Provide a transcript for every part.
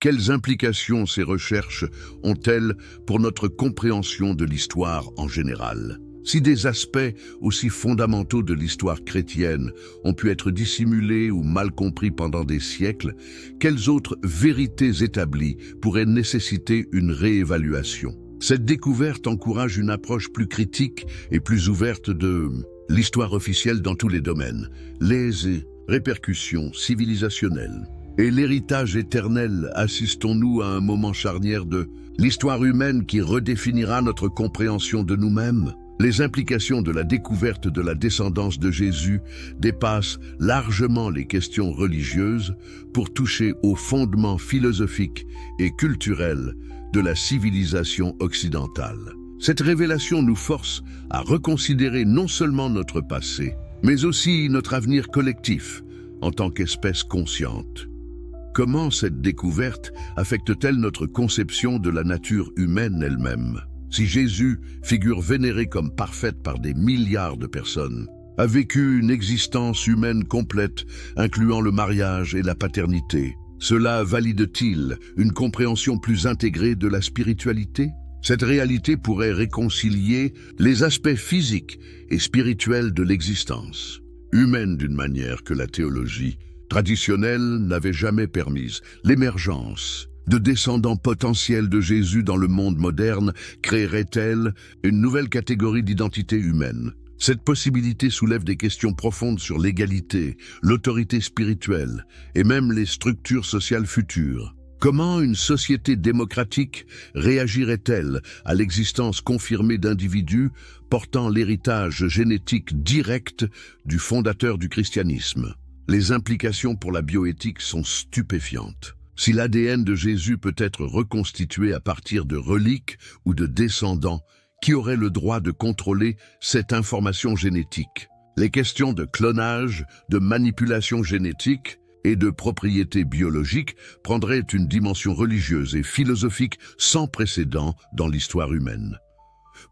Quelles implications ces recherches ont-elles pour notre compréhension de l'histoire en général? Si des aspects aussi fondamentaux de l'histoire chrétienne ont pu être dissimulés ou mal compris pendant des siècles, quelles autres vérités établies pourraient nécessiter une réévaluation? Cette découverte encourage une approche plus critique et plus ouverte de l'histoire officielle dans tous les domaines, les répercussions civilisationnelles et l'héritage éternel. Assistons-nous à un moment charnière de l'histoire humaine qui redéfinira notre compréhension de nous-mêmes? Les implications de la découverte de la descendance de Jésus dépassent largement les questions religieuses pour toucher aux fondements philosophiques et culturels de la civilisation occidentale. Cette révélation nous force à reconsidérer non seulement notre passé, mais aussi notre avenir collectif en tant qu'espèce consciente. Comment cette découverte affecte-t-elle notre conception de la nature humaine elle-même? Si Jésus, figure vénérée comme parfaite par des milliards de personnes, a vécu une existence humaine complète, incluant le mariage et la paternité, cela valide-t-il une compréhension plus intégrée de la spiritualité? Cette réalité pourrait réconcilier les aspects physiques et spirituels de l'existence humaine d'une manière que la théologie traditionnelle n'avait jamais permise. L'émergence de descendants potentiels de Jésus dans le monde moderne créerait-elle une nouvelle catégorie d'identité humaine? Cette possibilité soulève des questions profondes sur l'égalité, l'autorité spirituelle et même les structures sociales futures. Comment une société démocratique réagirait-elle à l'existence confirmée d'individus portant l'héritage génétique direct du fondateur du christianisme? Les implications pour la bioéthique sont stupéfiantes. Si l'ADN de Jésus peut être reconstitué à partir de reliques ou de descendants, qui aurait le droit de contrôler cette information génétique? Les questions de clonage, de manipulation génétique et de propriété biologique prendraient une dimension religieuse et philosophique sans précédent dans l'histoire humaine.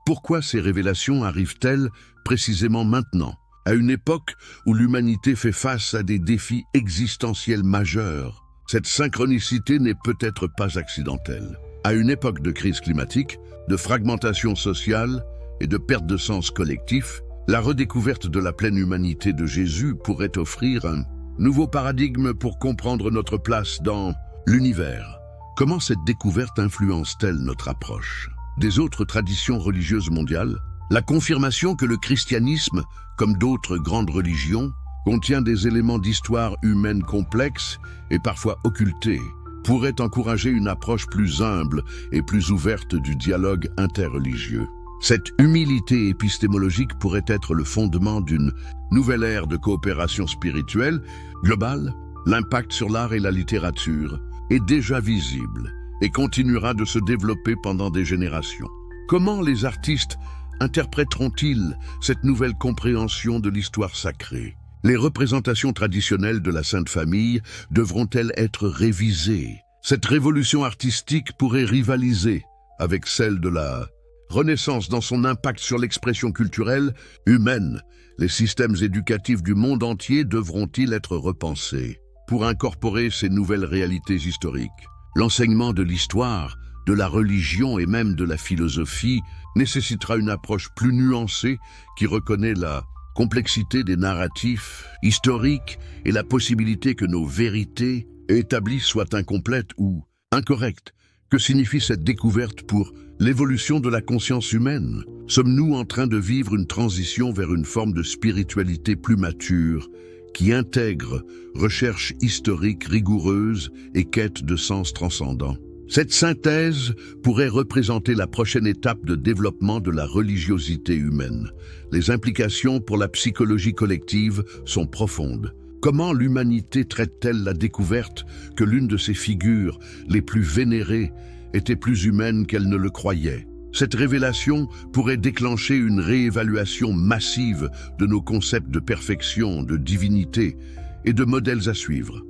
Pourquoi ces révélations arrivent-elles précisément maintenant, à une époque où l'humanité fait face à des défis existentiels majeurs? Cette synchronicité n'est peut-être pas accidentelle. À une époque de crise climatique, de fragmentation sociale et de perte de sens collectif, la redécouverte de la pleine humanité de Jésus pourrait offrir un nouveau paradigme pour comprendre notre place dans l'univers. Comment cette découverte influence-t-elle notre approche des autres traditions religieuses mondiales? La confirmation que le christianisme, comme d'autres grandes religions, contient des éléments d'histoire humaine complexes et parfois occultés, pourrait encourager une approche plus humble et plus ouverte du dialogue interreligieux. Cette humilité épistémologique pourrait être le fondement d'une nouvelle ère de coopération spirituelle globale. L'impact sur l'art et la littérature est déjà visible et continuera de se développer pendant des générations. Comment les artistes interpréteront-ils cette nouvelle compréhension de l'histoire sacrée? Les représentations traditionnelles de la Sainte Famille devront-elles être révisées? Cette révolution artistique pourrait rivaliser avec celle de la Renaissance dans son impact sur l'expression culturelle humaine. Les systèmes éducatifs du monde entier devront-ils être repensés pour incorporer ces nouvelles réalités historiques? L'enseignement de l'histoire, de la religion et même de la philosophie nécessitera une approche plus nuancée qui reconnaît la complexité des narratifs historiques et la possibilité que nos vérités établies soient incomplètes ou incorrectes. Que signifie cette découverte pour l'évolution de la conscience humaine? Sommes-nous en train de vivre une transition vers une forme de spiritualité plus mature qui intègre recherche historique rigoureuse et quête de sens transcendant? Cette synthèse pourrait représenter la prochaine étape de développement de la religiosité humaine. Les implications pour la psychologie collective sont profondes. Comment l'humanité traite-t-elle la découverte que l'une de ses figures les plus vénérées était plus humaine qu'elle ne le croyait? Cette révélation pourrait déclencher une réévaluation massive de nos concepts de perfection, de divinité et de modèles à suivre.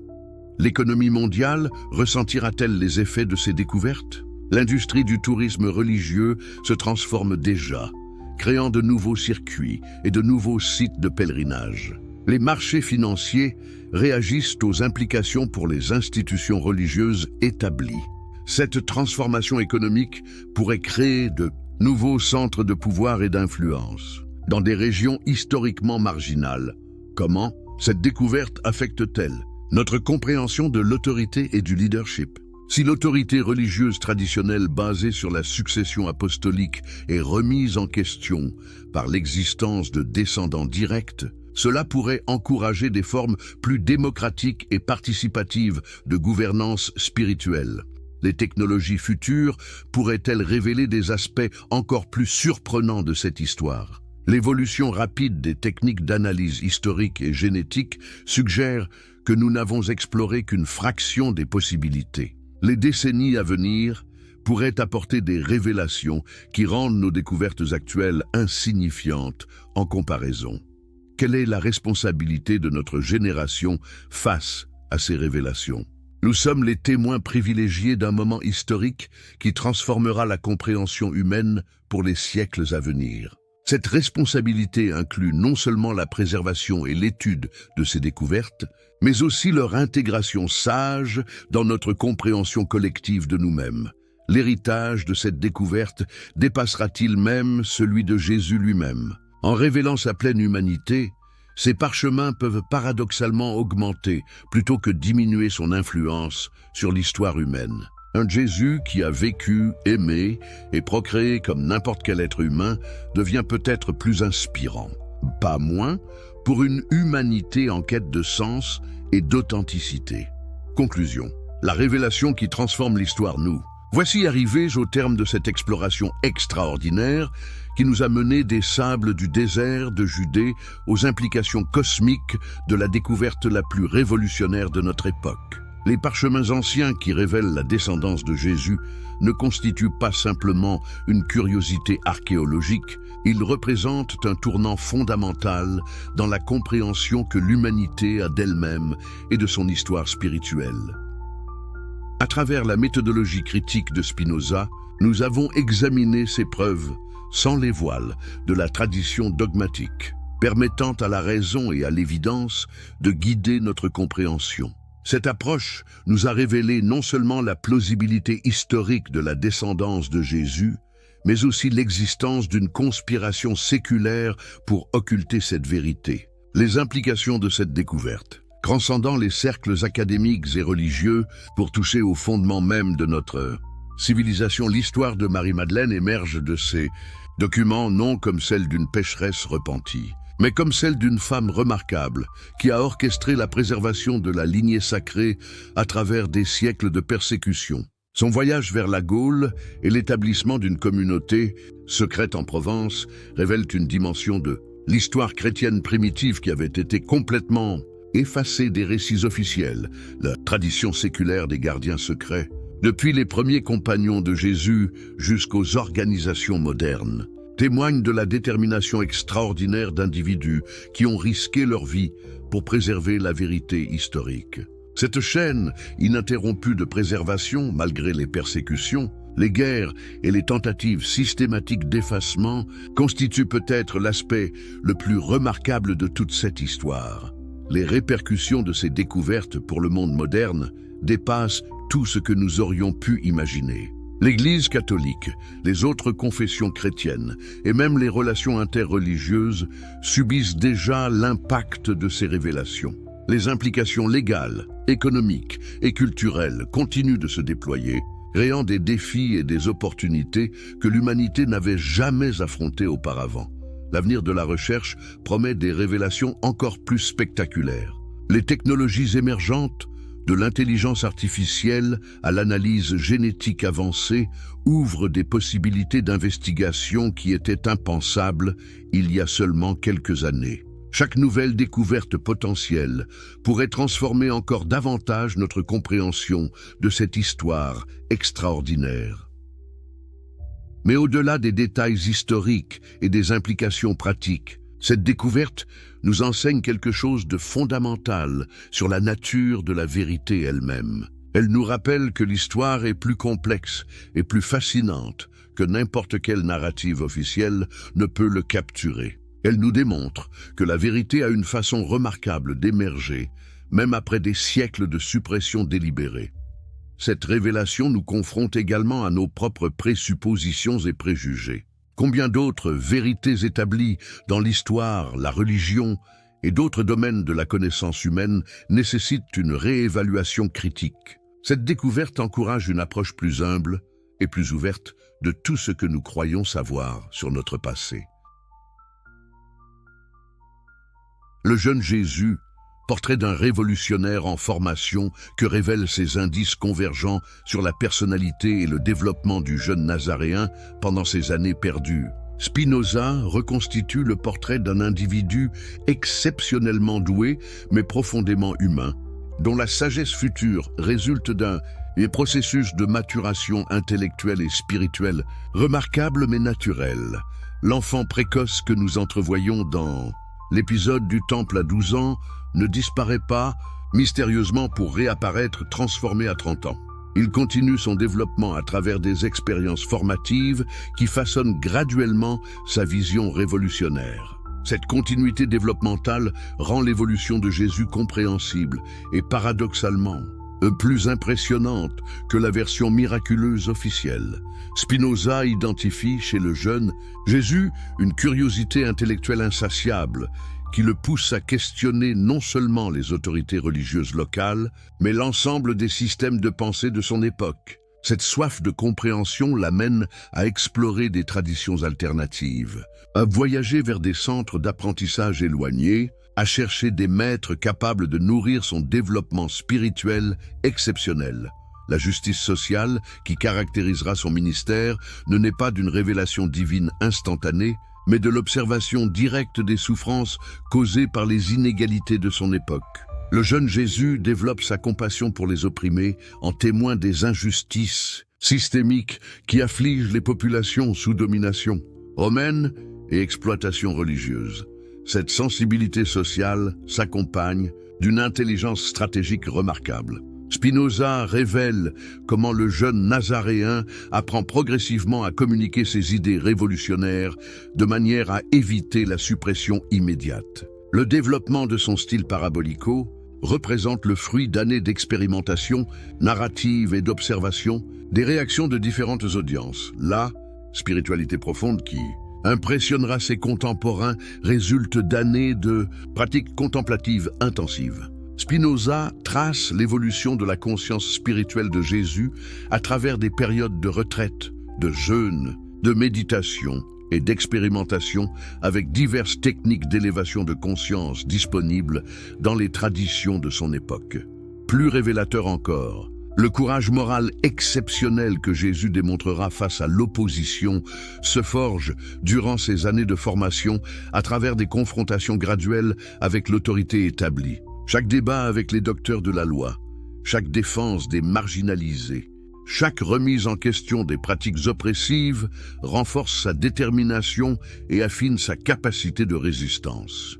L'économie mondiale ressentira-t-elle les effets de ces découvertes? L'industrie du tourisme religieux se transforme déjà, créant de nouveaux circuits et de nouveaux sites de pèlerinage. Les marchés financiers réagissent aux implications pour les institutions religieuses établies. Cette transformation économique pourrait créer de nouveaux centres de pouvoir et d'influence dans des régions historiquement marginales. Comment cette découverte affecte-t-elle notre compréhension de l'autorité et du leadership? Si l'autorité religieuse traditionnelle basée sur la succession apostolique est remise en question par l'existence de descendants directs, cela pourrait encourager des formes plus démocratiques et participatives de gouvernance spirituelle. Les technologies futures pourraient-elles révéler des aspects encore plus surprenants de cette histoire? L'évolution rapide des techniques d'analyse historique et génétique suggère que nous n'avons exploré qu'une fraction des possibilités. Les décennies à venir pourraient apporter des révélations qui rendent nos découvertes actuelles insignifiantes en comparaison. Quelle est la responsabilité de notre génération face à ces révélations? Nous sommes les témoins privilégiés d'un moment historique qui transformera la compréhension humaine pour les siècles à venir. Cette responsabilité inclut non seulement la préservation et l'étude de ces découvertes, mais aussi leur intégration sage dans notre compréhension collective de nous-mêmes. L'héritage de cette découverte dépassera-t-il même celui de Jésus lui-même? En révélant sa pleine humanité, ces parchemins peuvent paradoxalement augmenter plutôt que diminuer son influence sur l'histoire humaine. Un Jésus qui a vécu, aimé et procréé comme n'importe quel être humain devient peut-être plus inspirant, pas moins, pour une humanité en quête de sens et d'authenticité. Conclusion. La révélation qui transforme l'histoire nous. Voici arrivés au terme de cette exploration extraordinaire qui nous a menés des sables du désert de Judée aux implications cosmiques de la découverte la plus révolutionnaire de notre époque. Les parchemins anciens qui révèlent la descendance de Jésus ne constituent pas simplement une curiosité archéologique, ils représentent un tournant fondamental dans la compréhension que l'humanité a d'elle-même et de son histoire spirituelle. À travers la méthodologie critique de Spinoza, nous avons examiné ces preuves sans les voiles de la tradition dogmatique, permettant à la raison et à l'évidence de guider notre compréhension. Cette approche nous a révélé non seulement la plausibilité historique de la descendance de Jésus, mais aussi l'existence d'une conspiration séculaire pour occulter cette vérité. Les implications de cette découverte, transcendant les cercles académiques et religieux pour toucher au fondement même de notre civilisation. L'histoire de Marie-Madeleine émerge de ces documents non comme celle d'une pécheresse repentie, mais comme celle d'une femme remarquable qui a orchestré la préservation de la lignée sacrée à travers des siècles de persécution. Son voyage vers la Gaule et l'établissement d'une communauté secrète en Provence révèlent une dimension de l'histoire chrétienne primitive qui avait été complètement effacée des récits officiels, la tradition séculaire des gardiens secrets. Depuis les premiers compagnons de Jésus jusqu'aux organisations modernes, témoignent de la détermination extraordinaire d'individus qui ont risqué leur vie pour préserver la vérité historique. Cette chaîne ininterrompue de préservation, malgré les persécutions, les guerres et les tentatives systématiques d'effacement, constitue peut-être l'aspect le plus remarquable de toute cette histoire. Les répercussions de ces découvertes pour le monde moderne dépassent tout ce que nous aurions pu imaginer. L'Église catholique, les autres confessions chrétiennes et même les relations interreligieuses subissent déjà l'impact de ces révélations. Les implications légales, économiques et culturelles continuent de se déployer, créant des défis et des opportunités que l'humanité n'avait jamais affrontées auparavant. L'avenir de la recherche promet des révélations encore plus spectaculaires. Les technologies émergentes, de l'intelligence artificielle à l'analyse génétique avancée, ouvrent des possibilités d'investigation qui étaient impensables il y a seulement quelques années. Chaque nouvelle découverte potentielle pourrait transformer encore davantage notre compréhension de cette histoire extraordinaire. Mais au-delà des détails historiques et des implications pratiques, cette découverte nous enseigne quelque chose de fondamental sur la nature de la vérité elle-même. Elle nous rappelle que l'histoire est plus complexe et plus fascinante que n'importe quelle narrative officielle ne peut le capturer. Elle nous démontre que la vérité a une façon remarquable d'émerger, même après des siècles de suppression délibérée. Cette révélation nous confronte également à nos propres présuppositions et préjugés. Combien d'autres vérités établies dans l'histoire, la religion et d'autres domaines de la connaissance humaine nécessitent une réévaluation critique. Cette découverte encourage une approche plus humble et plus ouverte de tout ce que nous croyons savoir sur notre passé. Le jeune Jésus, portrait d'un révolutionnaire en formation que révèlent ces indices convergents sur la personnalité et le développement du jeune Nazaréen pendant ces années perdues. Spinoza reconstitue le portrait d'un individu exceptionnellement doué mais profondément humain, dont la sagesse future résulte d'un processus de maturation intellectuelle et spirituelle remarquable mais naturel. L'enfant précoce que nous entrevoyons dans l'épisode du Temple à 12 ans ne disparaît pas mystérieusement pour réapparaître transformé à 30 ans. Il continue son développement à travers des expériences formatives qui façonnent graduellement sa vision révolutionnaire. Cette continuité développementale rend l'évolution de Jésus compréhensible et paradoxalement plus impressionnante que la version miraculeuse officielle. Spinoza identifie chez le jeune Jésus une curiosité intellectuelle insatiable qui le pousse à questionner non seulement les autorités religieuses locales, mais l'ensemble des systèmes de pensée de son époque. Cette soif de compréhension l'amène à explorer des traditions alternatives, à voyager vers des centres d'apprentissage éloignés, à chercher des maîtres capables de nourrir son développement spirituel exceptionnel. La justice sociale, qui caractérisera son ministère, ne naît pas d'une révélation divine instantanée, mais de l'observation directe des souffrances causées par les inégalités de son époque. Le jeune Jésus développe sa compassion pour les opprimés en témoin des injustices systémiques qui affligent les populations sous domination romaine et exploitation religieuse. Cette sensibilité sociale s'accompagne d'une intelligence stratégique remarquable. Spinoza révèle comment le jeune Nazaréen apprend progressivement à communiquer ses idées révolutionnaires de manière à éviter la suppression immédiate. Le développement de son style parabolico représente le fruit d'années d'expérimentation narrative et d'observation des réactions de différentes audiences. La spiritualité profonde qui impressionnera ses contemporains résulte d'années de pratiques contemplatives intensives. Spinoza trace l'évolution de la conscience spirituelle de Jésus à travers des périodes de retraite, de jeûne, de méditation et d'expérimentation avec diverses techniques d'élévation de conscience disponibles dans les traditions de son époque. Plus révélateur encore, le courage moral exceptionnel que Jésus démontrera face à l'opposition se forge durant ses années de formation à travers des confrontations graduelles avec l'autorité établie. Chaque débat avec les docteurs de la loi, chaque défense des marginalisés, chaque remise en question des pratiques oppressives renforce sa détermination et affine sa capacité de résistance.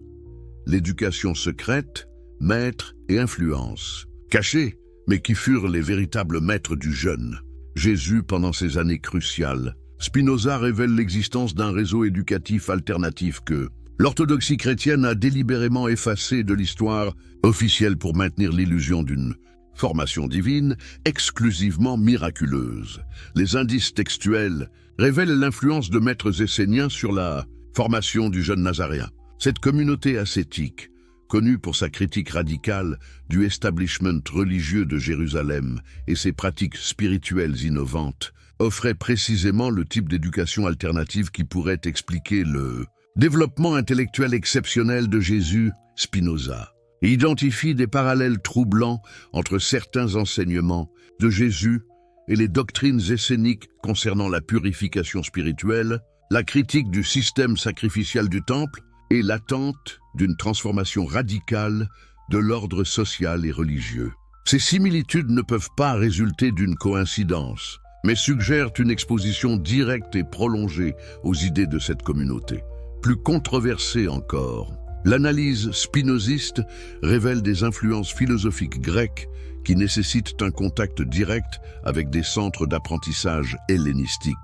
L'éducation secrète, maître et influence, cachés, mais qui furent les véritables maîtres du jeune. Jésus pendant ces années cruciales. Spinoza révèle l'existence d'un réseau éducatif alternatif que l'orthodoxie chrétienne a délibérément effacé de l'histoire officielle pour maintenir l'illusion d'une formation divine exclusivement miraculeuse. Les indices textuels révèlent l'influence de maîtres esséniens sur la formation du jeune Nazaréen. Cette communauté ascétique, connue pour sa critique radicale du establishment religieux de Jérusalem et ses pratiques spirituelles innovantes, offrait précisément le type d'éducation alternative qui pourrait expliquer le développement intellectuel exceptionnel de Jésus. Spinoza identifie des parallèles troublants entre certains enseignements de Jésus et les doctrines esséniques concernant la purification spirituelle, la critique du système sacrificiel du temple et l'attente d'une transformation radicale de l'ordre social et religieux. Ces similitudes ne peuvent pas résulter d'une coïncidence, mais suggèrent une exposition directe et prolongée aux idées de cette communauté. Plus controversée encore, l'analyse spinoziste révèle des influences philosophiques grecques qui nécessitent un contact direct avec des centres d'apprentissage hellénistiques.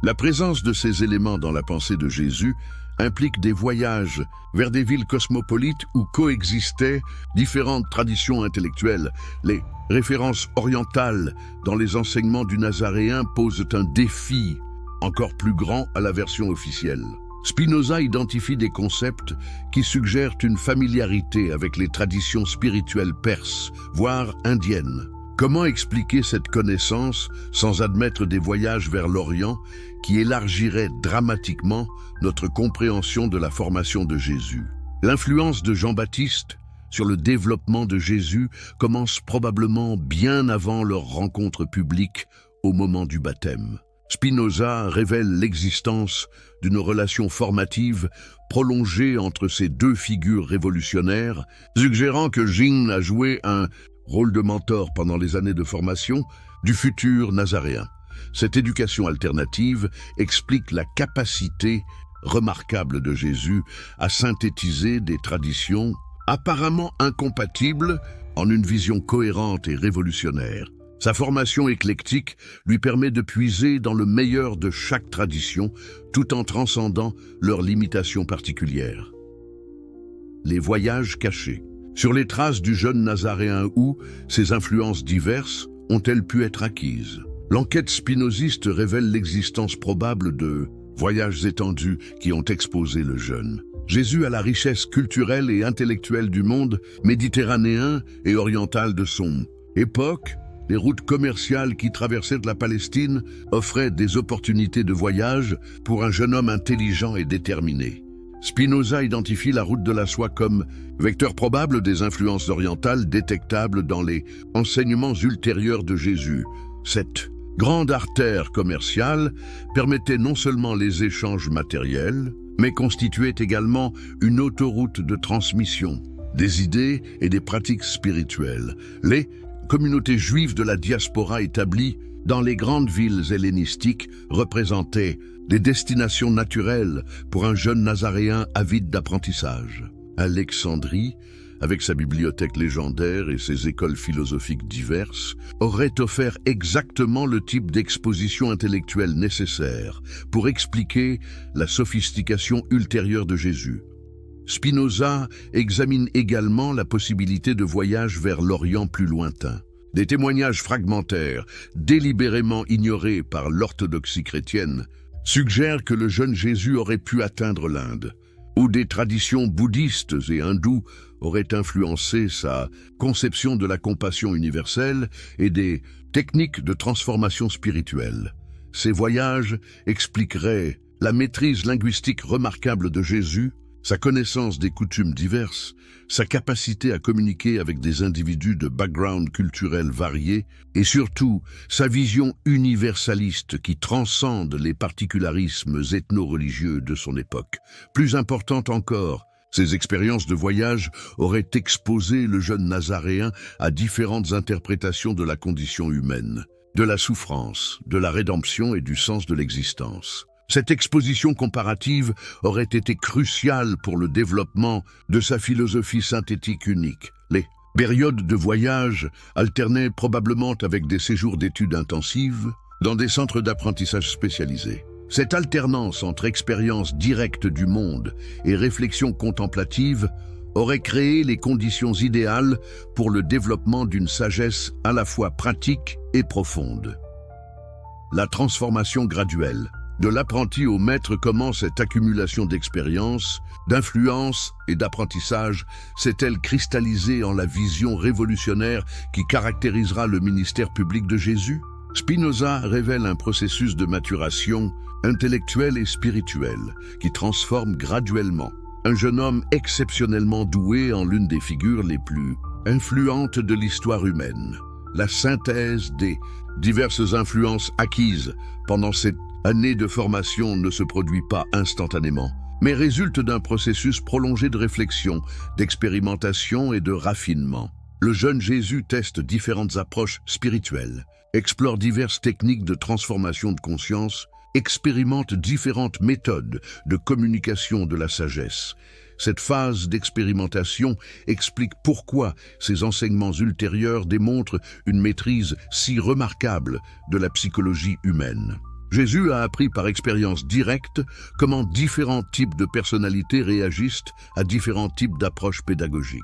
La présence de ces éléments dans la pensée de Jésus implique des voyages vers des villes cosmopolites où coexistaient différentes traditions intellectuelles. Les références orientales dans les enseignements du Nazaréen posent un défi encore plus grand à la version officielle. Spinoza identifie des concepts qui suggèrent une familiarité avec les traditions spirituelles perses, voire indiennes. Comment expliquer cette connaissance sans admettre des voyages vers l'Orient qui élargiraient dramatiquement notre compréhension de la formation de Jésus? L'influence de Jean-Baptiste sur le développement de Jésus commence probablement bien avant leur rencontre publique au moment du baptême. Spinoza révèle l'existence d'une relation formative prolongée entre ces deux figures révolutionnaires, suggérant que Jean a joué un rôle de mentor pendant les années de formation du futur nazaréen. Cette éducation alternative explique la capacité remarquable de Jésus à synthétiser des traditions apparemment incompatibles en une vision cohérente et révolutionnaire. Sa formation éclectique lui permet de puiser dans le meilleur de chaque tradition, tout en transcendant leurs limitations particulières. Les voyages cachés. Sur les traces du jeune Nazaréen, où ses influences diverses ont-elles pu être acquises? L'enquête spinoziste révèle l'existence probable de voyages étendus qui ont exposé le jeune Jésus à la richesse culturelle et intellectuelle du monde méditerranéen et oriental de son époque. Les routes commerciales qui traversaient la Palestine offraient des opportunités de voyage pour un jeune homme intelligent et déterminé. Spinoza identifie la route de la soie comme vecteur probable des influences orientales détectables dans les enseignements ultérieurs de Jésus. Cette grande artère commerciale permettait non seulement les échanges matériels, mais constituait également une autoroute de transmission des idées et des pratiques spirituelles. Les communautés juives de la diaspora établies dans les grandes villes hellénistiques représentaient des destinations naturelles pour un jeune Nazaréen avide d'apprentissage. Alexandrie, avec sa bibliothèque légendaire et ses écoles philosophiques diverses, aurait offert exactement le type d'exposition intellectuelle nécessaire pour expliquer la sophistication ultérieure de Jésus. Spinoza examine également la possibilité de voyage vers l'Orient plus lointain. Des témoignages fragmentaires, délibérément ignorés par l'orthodoxie chrétienne, suggèrent que le jeune Jésus aurait pu atteindre l'Inde, où des traditions bouddhistes et hindoues auraient influencé sa conception de la compassion universelle et des techniques de transformation spirituelle. Ces voyages expliqueraient la maîtrise linguistique remarquable de Jésus, sa connaissance des coutumes diverses, sa capacité à communiquer avec des individus de background culturel variés et surtout sa vision universaliste qui transcende les particularismes ethno-religieux de son époque. Plus importante encore, ces expériences de voyage auraient exposé le jeune Nazaréen à différentes interprétations de la condition humaine, de la souffrance, de la rédemption et du sens de l'existence. Cette exposition comparative aurait été cruciale pour le développement de sa philosophie synthétique unique. Les périodes de voyage alternaient probablement avec des séjours d'études intensives dans des centres d'apprentissage spécialisés. Cette alternance entre expérience directe du monde et réflexion contemplative aurait créé les conditions idéales pour le développement d'une sagesse à la fois pratique et profonde. La transformation graduelle. De l'apprenti au maître, comment cette accumulation d'expérience, d'influence et d'apprentissage s'est-elle cristallisée en la vision révolutionnaire qui caractérisera le ministère public de Jésus? Spinoza révèle un processus de maturation intellectuelle et spirituelle qui transforme graduellement un jeune homme exceptionnellement doué en l'une des figures les plus influentes de l'histoire humaine. La synthèse des diverses influences acquises pendant cette année de formation ne se produit pas instantanément, mais résulte d'un processus prolongé de réflexion, d'expérimentation et de raffinement. Le jeune Jésus teste différentes approches spirituelles, explore diverses techniques de transformation de conscience, expérimente différentes méthodes de communication de la sagesse. Cette phase d'expérimentation explique pourquoi ces enseignements ultérieurs démontrent une maîtrise si remarquable de la psychologie humaine. Jésus a appris par expérience directe comment différents types de personnalités réagissent à différents types d'approches pédagogiques.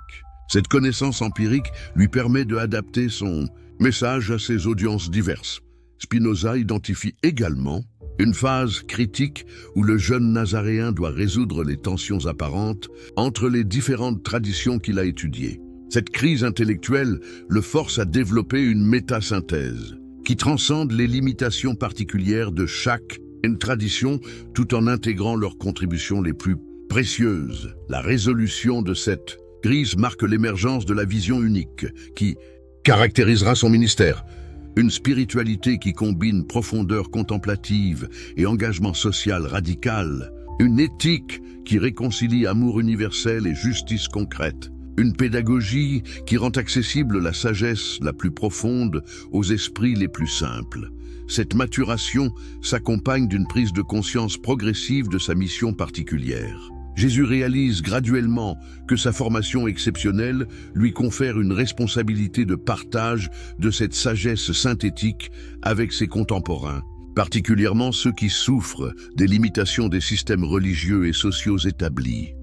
Cette connaissance empirique lui permet d'adapter son message à ses audiences diverses. Spinoza identifie également une phase critique où le jeune Nazaréen doit résoudre les tensions apparentes entre les différentes traditions qu'il a étudiées. Cette crise intellectuelle le force à développer une métasynthèse qui transcende les limitations particulières de chaque tradition tout en intégrant leurs contributions les plus précieuses. La résolution de cette crise marque l'émergence de la vision unique qui caractérisera son ministère. Une spiritualité qui combine profondeur contemplative et engagement social radical. Une éthique qui réconcilie amour universel et justice concrète. Une pédagogie qui rend accessible la sagesse la plus profonde aux esprits les plus simples. Cette maturation s'accompagne d'une prise de conscience progressive de sa mission particulière. Jésus réalise graduellement que sa formation exceptionnelle lui confère une responsabilité de partage de cette sagesse synthétique avec ses contemporains, particulièrement ceux qui souffrent des limitations des systèmes religieux et sociaux établis.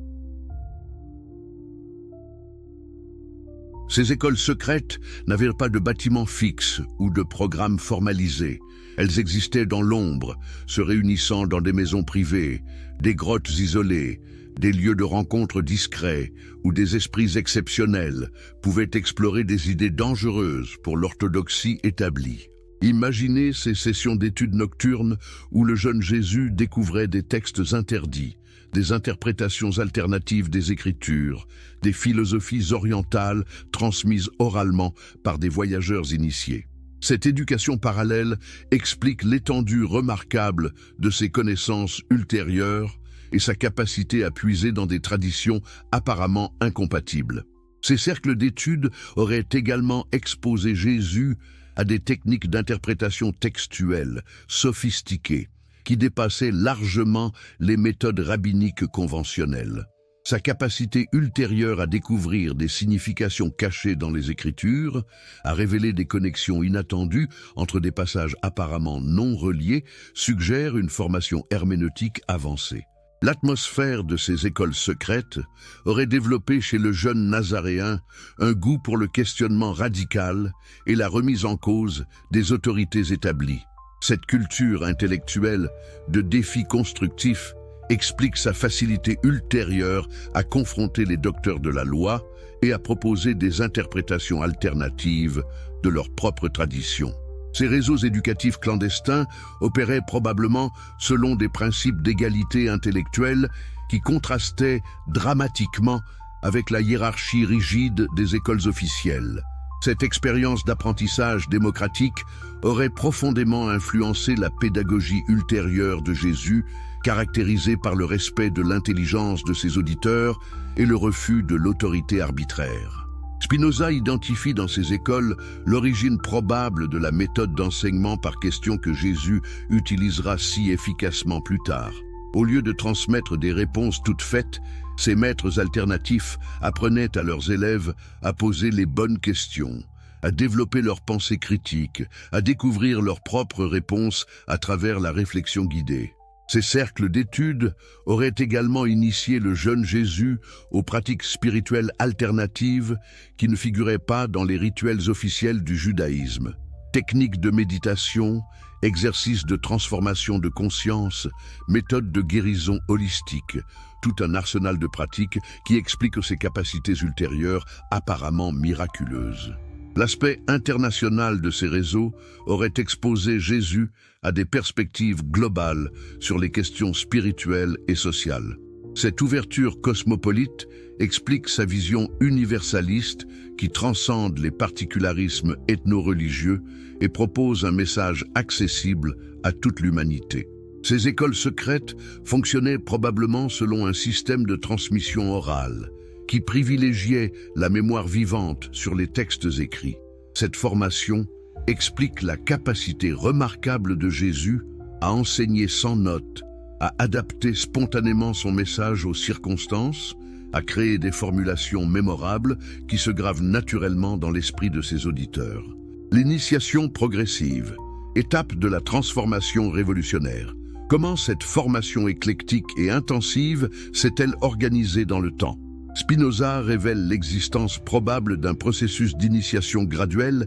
Ces écoles secrètes n'avaient pas de bâtiments fixes ou de programmes formalisés. Elles existaient dans l'ombre, se réunissant dans des maisons privées, des grottes isolées, des lieux de rencontre discrets où des esprits exceptionnels pouvaient explorer des idées dangereuses pour l'orthodoxie établie. Imaginez ces sessions d'études nocturnes où le jeune Jésus découvrait des textes interdits, des interprétations alternatives des Écritures, des philosophies orientales transmises oralement par des voyageurs initiés. Cette éducation parallèle explique l'étendue remarquable de ses connaissances ultérieures et sa capacité à puiser dans des traditions apparemment incompatibles. Ces cercles d'études auraient également exposé Jésus à des techniques d'interprétation textuelle sophistiquées qui dépassaient largement les méthodes rabbiniques conventionnelles. Sa capacité ultérieure à découvrir des significations cachées dans les Écritures, à révéler des connexions inattendues entre des passages apparemment non reliés, suggère une formation herméneutique avancée. L'atmosphère de ces écoles secrètes aurait développé chez le jeune Nazaréen un goût pour le questionnement radical et la remise en cause des autorités établies. Cette culture intellectuelle de défis constructifs explique sa facilité ultérieure à confronter les docteurs de la loi et à proposer des interprétations alternatives de leur propre tradition. Ces réseaux éducatifs clandestins opéraient probablement selon des principes d'égalité intellectuelle qui contrastaient dramatiquement avec la hiérarchie rigide des écoles officielles. Cette expérience d'apprentissage démocratique aurait profondément influencé la pédagogie ultérieure de Jésus, caractérisée par le respect de l'intelligence de ses auditeurs et le refus de l'autorité arbitraire. Spinoza identifie dans ces écoles l'origine probable de la méthode d'enseignement par question que Jésus utilisera si efficacement plus tard. Au lieu de transmettre des réponses toutes faites, ces maîtres alternatifs apprenaient à leurs élèves à poser les bonnes questions, à développer leur pensée critique, à découvrir leurs propres réponses à travers la réflexion guidée. Ces cercles d'études auraient également initié le jeune Jésus aux pratiques spirituelles alternatives qui ne figuraient pas dans les rituels officiels du judaïsme. Techniques de méditation, exercices de transformation de conscience, méthodes de guérison holistique, tout un arsenal de pratiques qui explique ses capacités ultérieures apparemment miraculeuses. L'aspect international de ces réseaux aurait exposé Jésus à des perspectives globales sur les questions spirituelles et sociales. Cette ouverture cosmopolite explique sa vision universaliste qui transcende les particularismes ethno-religieux et propose un message accessible à toute l'humanité. Ces écoles secrètes fonctionnaient probablement selon un système de transmission orale qui privilégiait la mémoire vivante sur les textes écrits. Cette formation explique la capacité remarquable de Jésus à enseigner sans notes, à adapter spontanément son message aux circonstances, à créer des formulations mémorables qui se gravent naturellement dans l'esprit de ses auditeurs. L'initiation progressive Étape de la transformation révolutionnaire. Comment cette formation éclectique et intensive s'est-elle organisée dans le temps? Spinoza révèle l'existence probable d'un processus d'initiation graduelle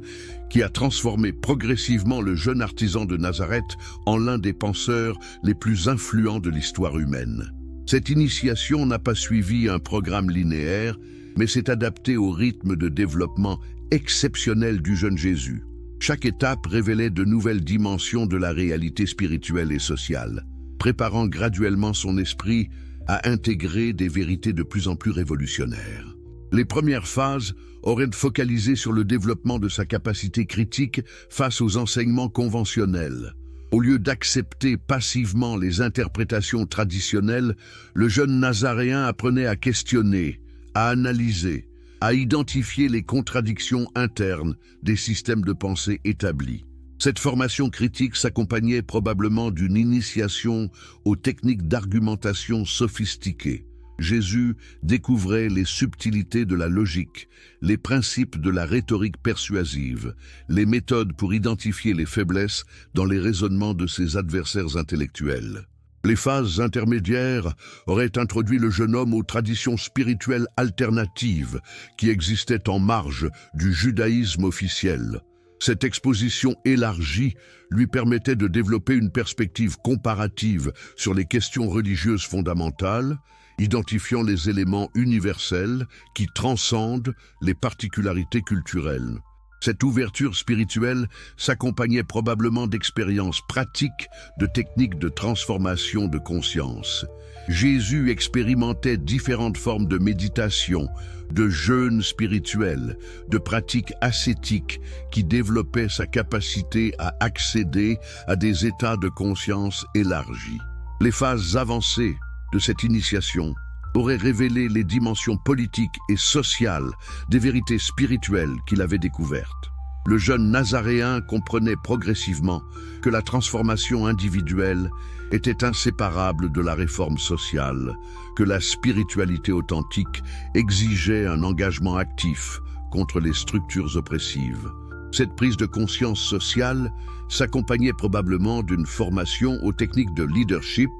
qui a transformé progressivement le jeune artisan de Nazareth en l'un des penseurs les plus influents de l'histoire humaine. Cette initiation n'a pas suivi un programme linéaire, mais s'est adaptée au rythme de développement exceptionnel du jeune Jésus. Chaque étape révélait de nouvelles dimensions de la réalité spirituelle et sociale, préparant graduellement son esprit à intégrer des vérités de plus en plus révolutionnaires. Les premières phases auraient focalisé sur le développement de sa capacité critique face aux enseignements conventionnels. Au lieu d'accepter passivement les interprétations traditionnelles, le jeune Nazaréen apprenait à questionner, à analyser, à identifier les contradictions internes des systèmes de pensée établis. Cette formation critique s'accompagnait probablement d'une initiation aux techniques d'argumentation sophistiquées. Jésus découvrait les subtilités de la logique, les principes de la rhétorique persuasive, les méthodes pour identifier les faiblesses dans les raisonnements de ses adversaires intellectuels. Les phases intermédiaires auraient introduit le jeune homme aux traditions spirituelles alternatives qui existaient en marge du judaïsme officiel. Cette exposition élargie lui permettait de développer une perspective comparative sur les questions religieuses fondamentales, identifiant les éléments universels qui transcendent les particularités culturelles. Cette ouverture spirituelle s'accompagnait probablement d'expériences pratiques de techniques de transformation de conscience. Jésus expérimentait différentes formes de méditation, de jeûne spirituel, de pratiques ascétiques qui développaient sa capacité à accéder à des états de conscience élargis. Les phases avancées de cette initiation auraient révélé les dimensions politiques et sociales des vérités spirituelles qu'il avait découvertes. Le jeune Nazaréen comprenait progressivement que la transformation individuelle était inséparable de la réforme sociale, que la spiritualité authentique exigeait un engagement actif contre les structures oppressives. Cette prise de conscience sociale s'accompagnait probablement d'une formation aux techniques de leadership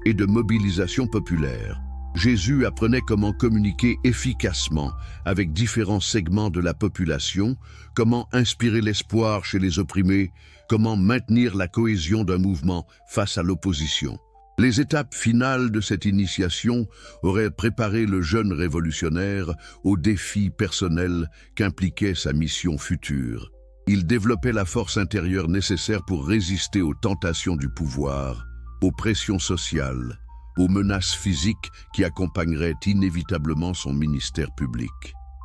et de mobilisation populaire. Jésus apprenait comment communiquer efficacement avec différents segments de la population, comment inspirer l'espoir chez les opprimés, comment maintenir la cohésion d'un mouvement face à l'opposition. Les étapes finales de cette initiation auraient préparé le jeune révolutionnaire aux défis personnels qu'impliquait sa mission future. Il développait la force intérieure nécessaire pour résister aux tentations du pouvoir, aux pressions sociales, aux menaces physiques qui accompagneraient inévitablement son ministère public.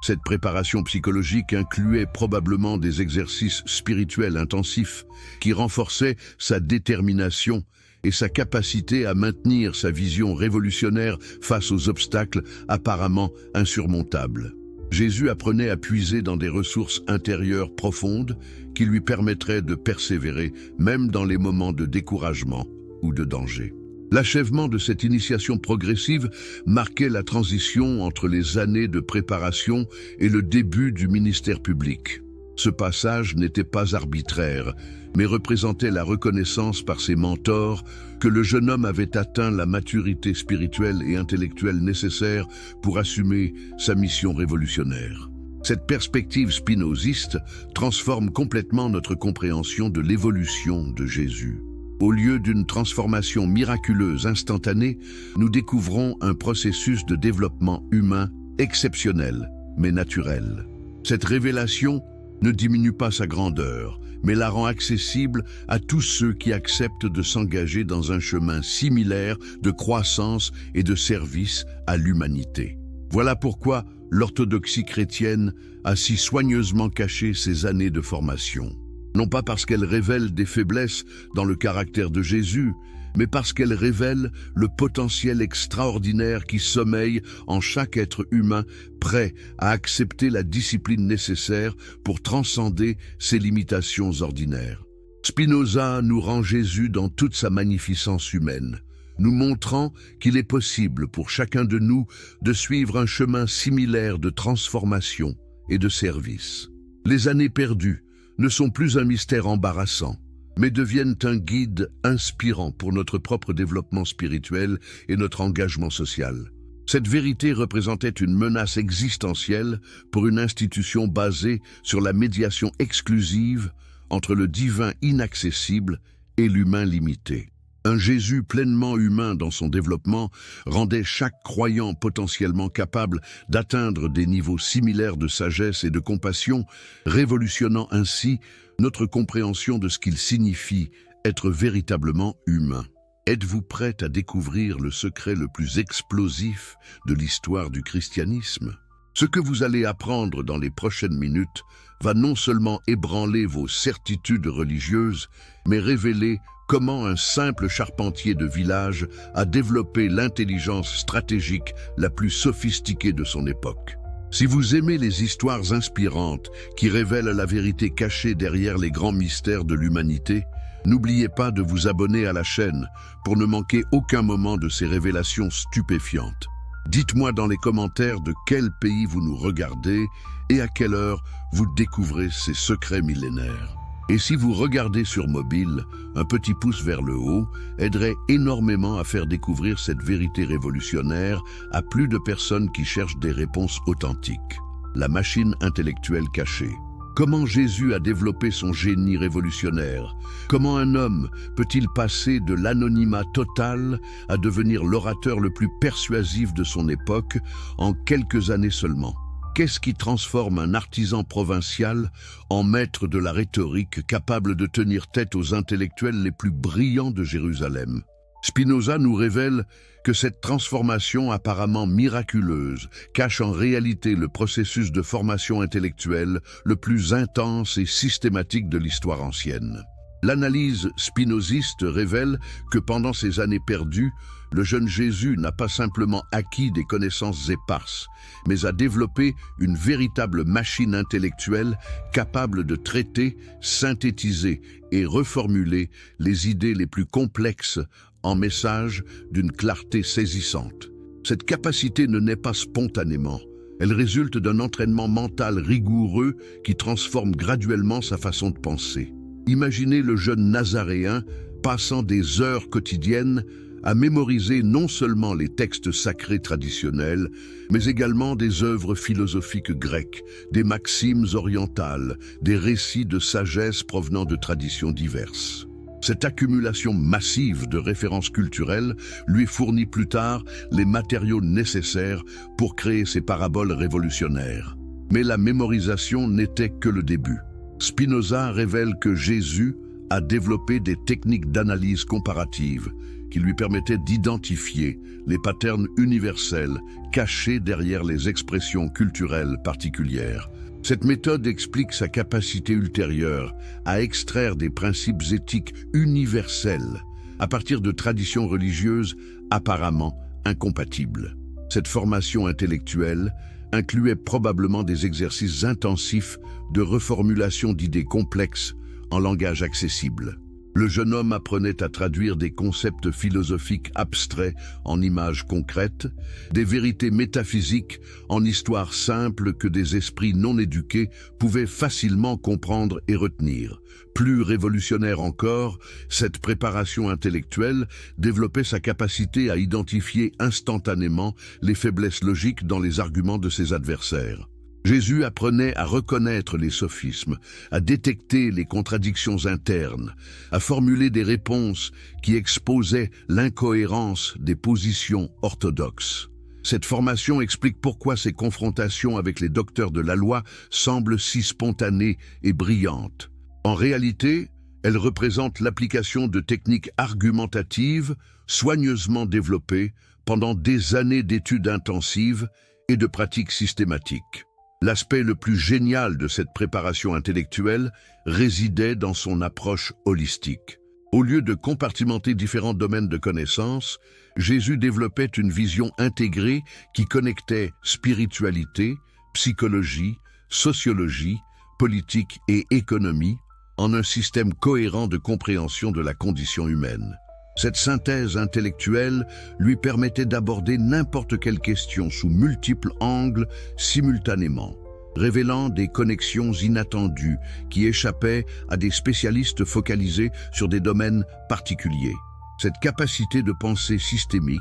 Cette préparation psychologique incluait probablement des exercices spirituels intensifs qui renforçaient sa détermination et sa capacité à maintenir sa vision révolutionnaire face aux obstacles apparemment insurmontables. Jésus apprenait à puiser dans des ressources intérieures profondes qui lui permettraient de persévérer même dans les moments de découragement ou de danger. L'achèvement de cette initiation progressive marquait la transition entre les années de préparation et le début du ministère public. Ce passage n'était pas arbitraire, mais représentait la reconnaissance par ses mentors que le jeune homme avait atteint la maturité spirituelle et intellectuelle nécessaire pour assumer sa mission révolutionnaire. Cette perspective spinoziste transforme complètement notre compréhension de l'évolution de Jésus. Au lieu d'une transformation miraculeuse instantanée, nous découvrons un processus de développement humain exceptionnel, mais naturel. Cette révélation ne diminue pas sa grandeur, mais la rend accessible à tous ceux qui acceptent de s'engager dans un chemin similaire de croissance et de service à l'humanité. Voilà pourquoi l'orthodoxie chrétienne a si soigneusement caché ses années de formation. Non pas parce qu'elle révèle des faiblesses dans le caractère de Jésus, mais parce qu'elle révèle le potentiel extraordinaire qui sommeille en chaque être humain prêt à accepter la discipline nécessaire pour transcender ses limitations ordinaires. Spinoza nous rend Jésus dans toute sa magnificence humaine, nous montrant qu'il est possible pour chacun de nous de suivre un chemin similaire de transformation et de service. Les années perdues ne sont plus un mystère embarrassant, mais deviennent un guide inspirant pour notre propre développement spirituel et notre engagement social. Cette vérité représentait une menace existentielle pour une institution basée sur la médiation exclusive entre le divin inaccessible et l'humain limité. Un Jésus pleinement humain dans son développement rendait chaque croyant potentiellement capable d'atteindre des niveaux similaires de sagesse et de compassion, révolutionnant ainsi notre compréhension de ce qu'il signifie être véritablement humain. Êtes-vous prête à découvrir le secret le plus explosif de l'histoire du christianisme? Ce que vous allez apprendre dans les prochaines minutes va non seulement ébranler vos certitudes religieuses, mais révéler comment un simple charpentier de village a développé l'intelligence stratégique la plus sophistiquée de son époque. Si vous aimez les histoires inspirantes qui révèlent la vérité cachée derrière les grands mystères de l'humanité, n'oubliez pas de vous abonner à la chaîne pour ne manquer aucun moment de ces révélations stupéfiantes. Dites-moi dans les commentaires de quel pays vous nous regardez et à quelle heure vous découvrez ces secrets millénaires. Et si vous regardez sur mobile, un petit pouce vers le haut aiderait énormément à faire découvrir cette vérité révolutionnaire à plus de personnes qui cherchent des réponses authentiques. La machine intellectuelle cachée. Comment Jésus a développé son génie révolutionnaire? Comment un homme peut-il passer de l'anonymat total à devenir l'orateur le plus persuasif de son époque en quelques années seulement? Qu'est-ce qui transforme un artisan provincial en maître de la rhétorique capable de tenir tête aux intellectuels les plus brillants de Jérusalem? Spinoza nous révèle que cette transformation apparemment miraculeuse cache en réalité le processus de formation intellectuelle le plus intense et systématique de l'histoire ancienne. L'analyse spinoziste révèle que pendant ces années perdues, le jeune Jésus n'a pas simplement acquis des connaissances éparses, mais a développé une véritable machine intellectuelle capable de traiter, synthétiser et reformuler les idées les plus complexes en messages d'une clarté saisissante. Cette capacité ne naît pas spontanément. Elle résulte d'un entraînement mental rigoureux qui transforme graduellement sa façon de penser. Imaginez le jeune Nazaréen passant des heures quotidiennes à mémoriser non seulement les textes sacrés traditionnels, mais également des œuvres philosophiques grecques, des maximes orientales, des récits de sagesse provenant de traditions diverses. Cette accumulation massive de références culturelles lui fournit plus tard les matériaux nécessaires pour créer ses paraboles révolutionnaires. Mais la mémorisation n'était que le début. Spinoza révèle que Jésus a développé des techniques d'analyse comparative qui lui permettaient d'identifier les patterns universels cachés derrière les expressions culturelles particulières. Cette méthode explique sa capacité ultérieure à extraire des principes éthiques universels à partir de traditions religieuses apparemment incompatibles. Cette formation intellectuelle incluait probablement des exercices intensifs de reformulation d'idées complexes en langage accessible. Le jeune homme apprenait à traduire des concepts philosophiques abstraits en images concrètes, des vérités métaphysiques en histoires simples que des esprits non éduqués pouvaient facilement comprendre et retenir. Plus révolutionnaire encore, cette préparation intellectuelle développait sa capacité à identifier instantanément les faiblesses logiques dans les arguments de ses adversaires. Jésus apprenait à reconnaître les sophismes, à détecter les contradictions internes, à formuler des réponses qui exposaient l'incohérence des positions orthodoxes. Cette formation explique pourquoi ses confrontations avec les docteurs de la loi semblent si spontanées et brillantes. En réalité, elles représentent l'application de techniques argumentatives soigneusement développées pendant des années d'études intensives et de pratiques systématiques. L'aspect le plus génial de cette préparation intellectuelle résidait dans son approche holistique. Au lieu de compartimenter différents domaines de connaissances, Jésus développait une vision intégrée qui connectait spiritualité, psychologie, sociologie, politique et économie en un système cohérent de compréhension de la condition humaine. Cette synthèse intellectuelle lui permettait d'aborder n'importe quelle question sous multiples angles simultanément, révélant des connexions inattendues qui échappaient à des spécialistes focalisés sur des domaines particuliers. Cette capacité de pensée systémique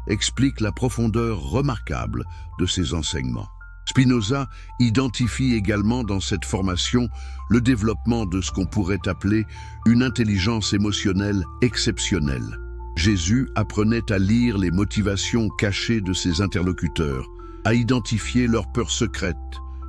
explique la profondeur remarquable de ces enseignements. Spinoza identifie également dans cette formation le développement de ce qu'on pourrait appeler une intelligence émotionnelle exceptionnelle. Jésus apprenait à lire les motivations cachées de ses interlocuteurs, à identifier leurs peurs secrètes,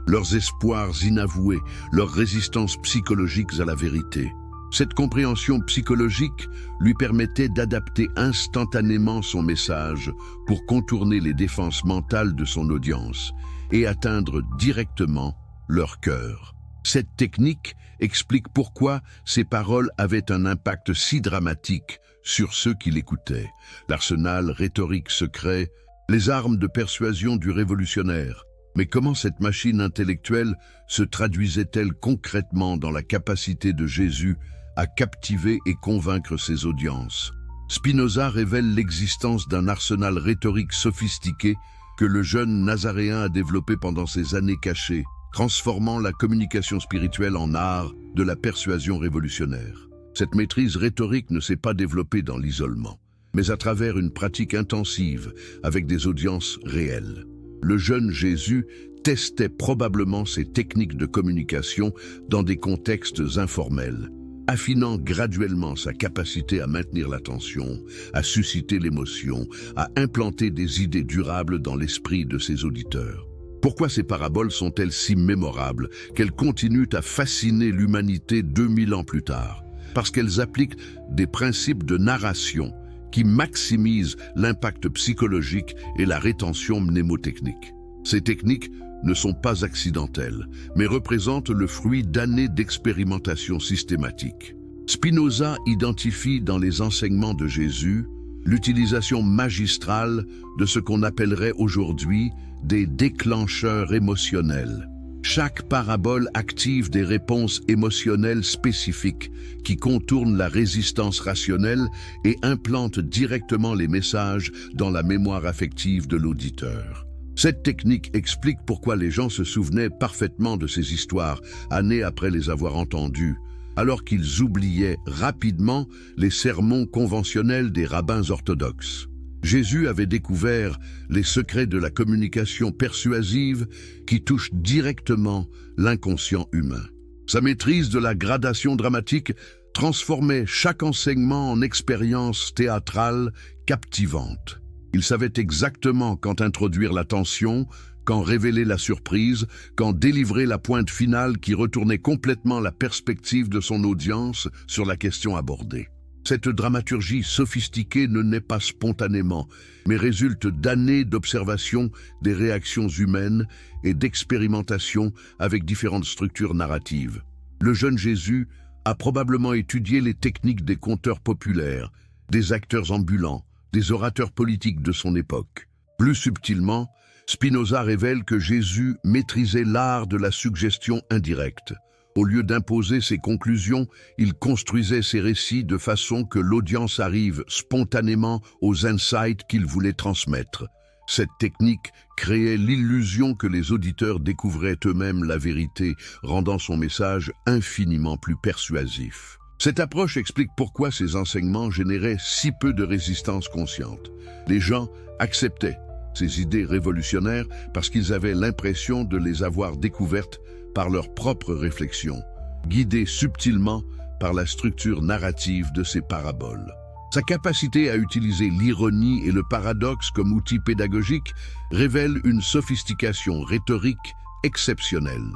leurs espoirs inavoués, leurs résistances psychologiques à la vérité. Cette compréhension psychologique lui permettait d'adapter instantanément son message pour contourner les défenses mentales de son audience et atteindre directement leur cœur. Cette technique explique pourquoi ses paroles avaient un impact si dramatique sur ceux qui l'écoutaient. L'arsenal rhétorique secret, les armes de persuasion du révolutionnaire. Mais comment cette machine intellectuelle se traduisait-elle concrètement dans la capacité de Jésus à captiver et convaincre ses audiences? Spinoza révèle l'existence d'un arsenal rhétorique sophistiqué que le jeune Nazaréen a développé pendant ses années cachées, transformant la communication spirituelle en art de la persuasion révolutionnaire. Cette maîtrise rhétorique ne s'est pas développée dans l'isolement, mais à travers une pratique intensive avec des audiences réelles. Le jeune Jésus testait probablement ses techniques de communication dans des contextes informels, affinant graduellement sa capacité à maintenir l'attention, à susciter l'émotion, à implanter des idées durables dans l'esprit de ses auditeurs. Pourquoi ces paraboles sont-elles si mémorables qu'elles continuent à fasciner l'humanité 2000 ans plus tard? Parce qu'elles appliquent des principes de narration qui maximisent l'impact psychologique et la rétention mnémotechnique. Ces techniques ne sont pas accidentelles, mais représentent le fruit d'années d'expérimentation systématique. Spinoza identifie dans les enseignements de Jésus l'utilisation magistrale de ce qu'on appellerait aujourd'hui des déclencheurs émotionnels. Chaque parabole active des réponses émotionnelles spécifiques qui contournent la résistance rationnelle et implantent directement les messages dans la mémoire affective de l'auditeur. Cette technique explique pourquoi les gens se souvenaient parfaitement de ces histoires, années après les avoir entendues, alors qu'ils oubliaient rapidement les sermons conventionnels des rabbins orthodoxes. Jésus avait découvert les secrets de la communication persuasive qui touche directement l'inconscient humain. Sa maîtrise de la gradation dramatique transformait chaque enseignement en expérience théâtrale captivante. Il savait exactement quand introduire la tension, quand révéler la surprise, quand délivrer la pointe finale qui retournait complètement la perspective de son audience sur la question abordée. Cette dramaturgie sophistiquée ne naît pas spontanément, mais résulte d'années d'observation des réactions humaines et d'expérimentation avec différentes structures narratives. Le jeune Jésus a probablement étudié les techniques des conteurs populaires, des acteurs ambulants, des orateurs politiques de son époque. Plus subtilement, Spinoza révèle que Jésus maîtrisait l'art de la suggestion indirecte. Au lieu d'imposer ses conclusions, il construisait ses récits de façon que l'audience arrive spontanément aux insights qu'il voulait transmettre. Cette technique créait l'illusion que les auditeurs découvraient eux-mêmes la vérité, rendant son message infiniment plus persuasif. Cette approche explique pourquoi ces enseignements généraient si peu de résistance consciente. Les gens acceptaient ces idées révolutionnaires parce qu'ils avaient l'impression de les avoir découvertes par leur propre réflexion, guidés subtilement par la structure narrative de ces paraboles. Sa capacité à utiliser l'ironie et le paradoxe comme outil pédagogique révèle une sophistication rhétorique exceptionnelle.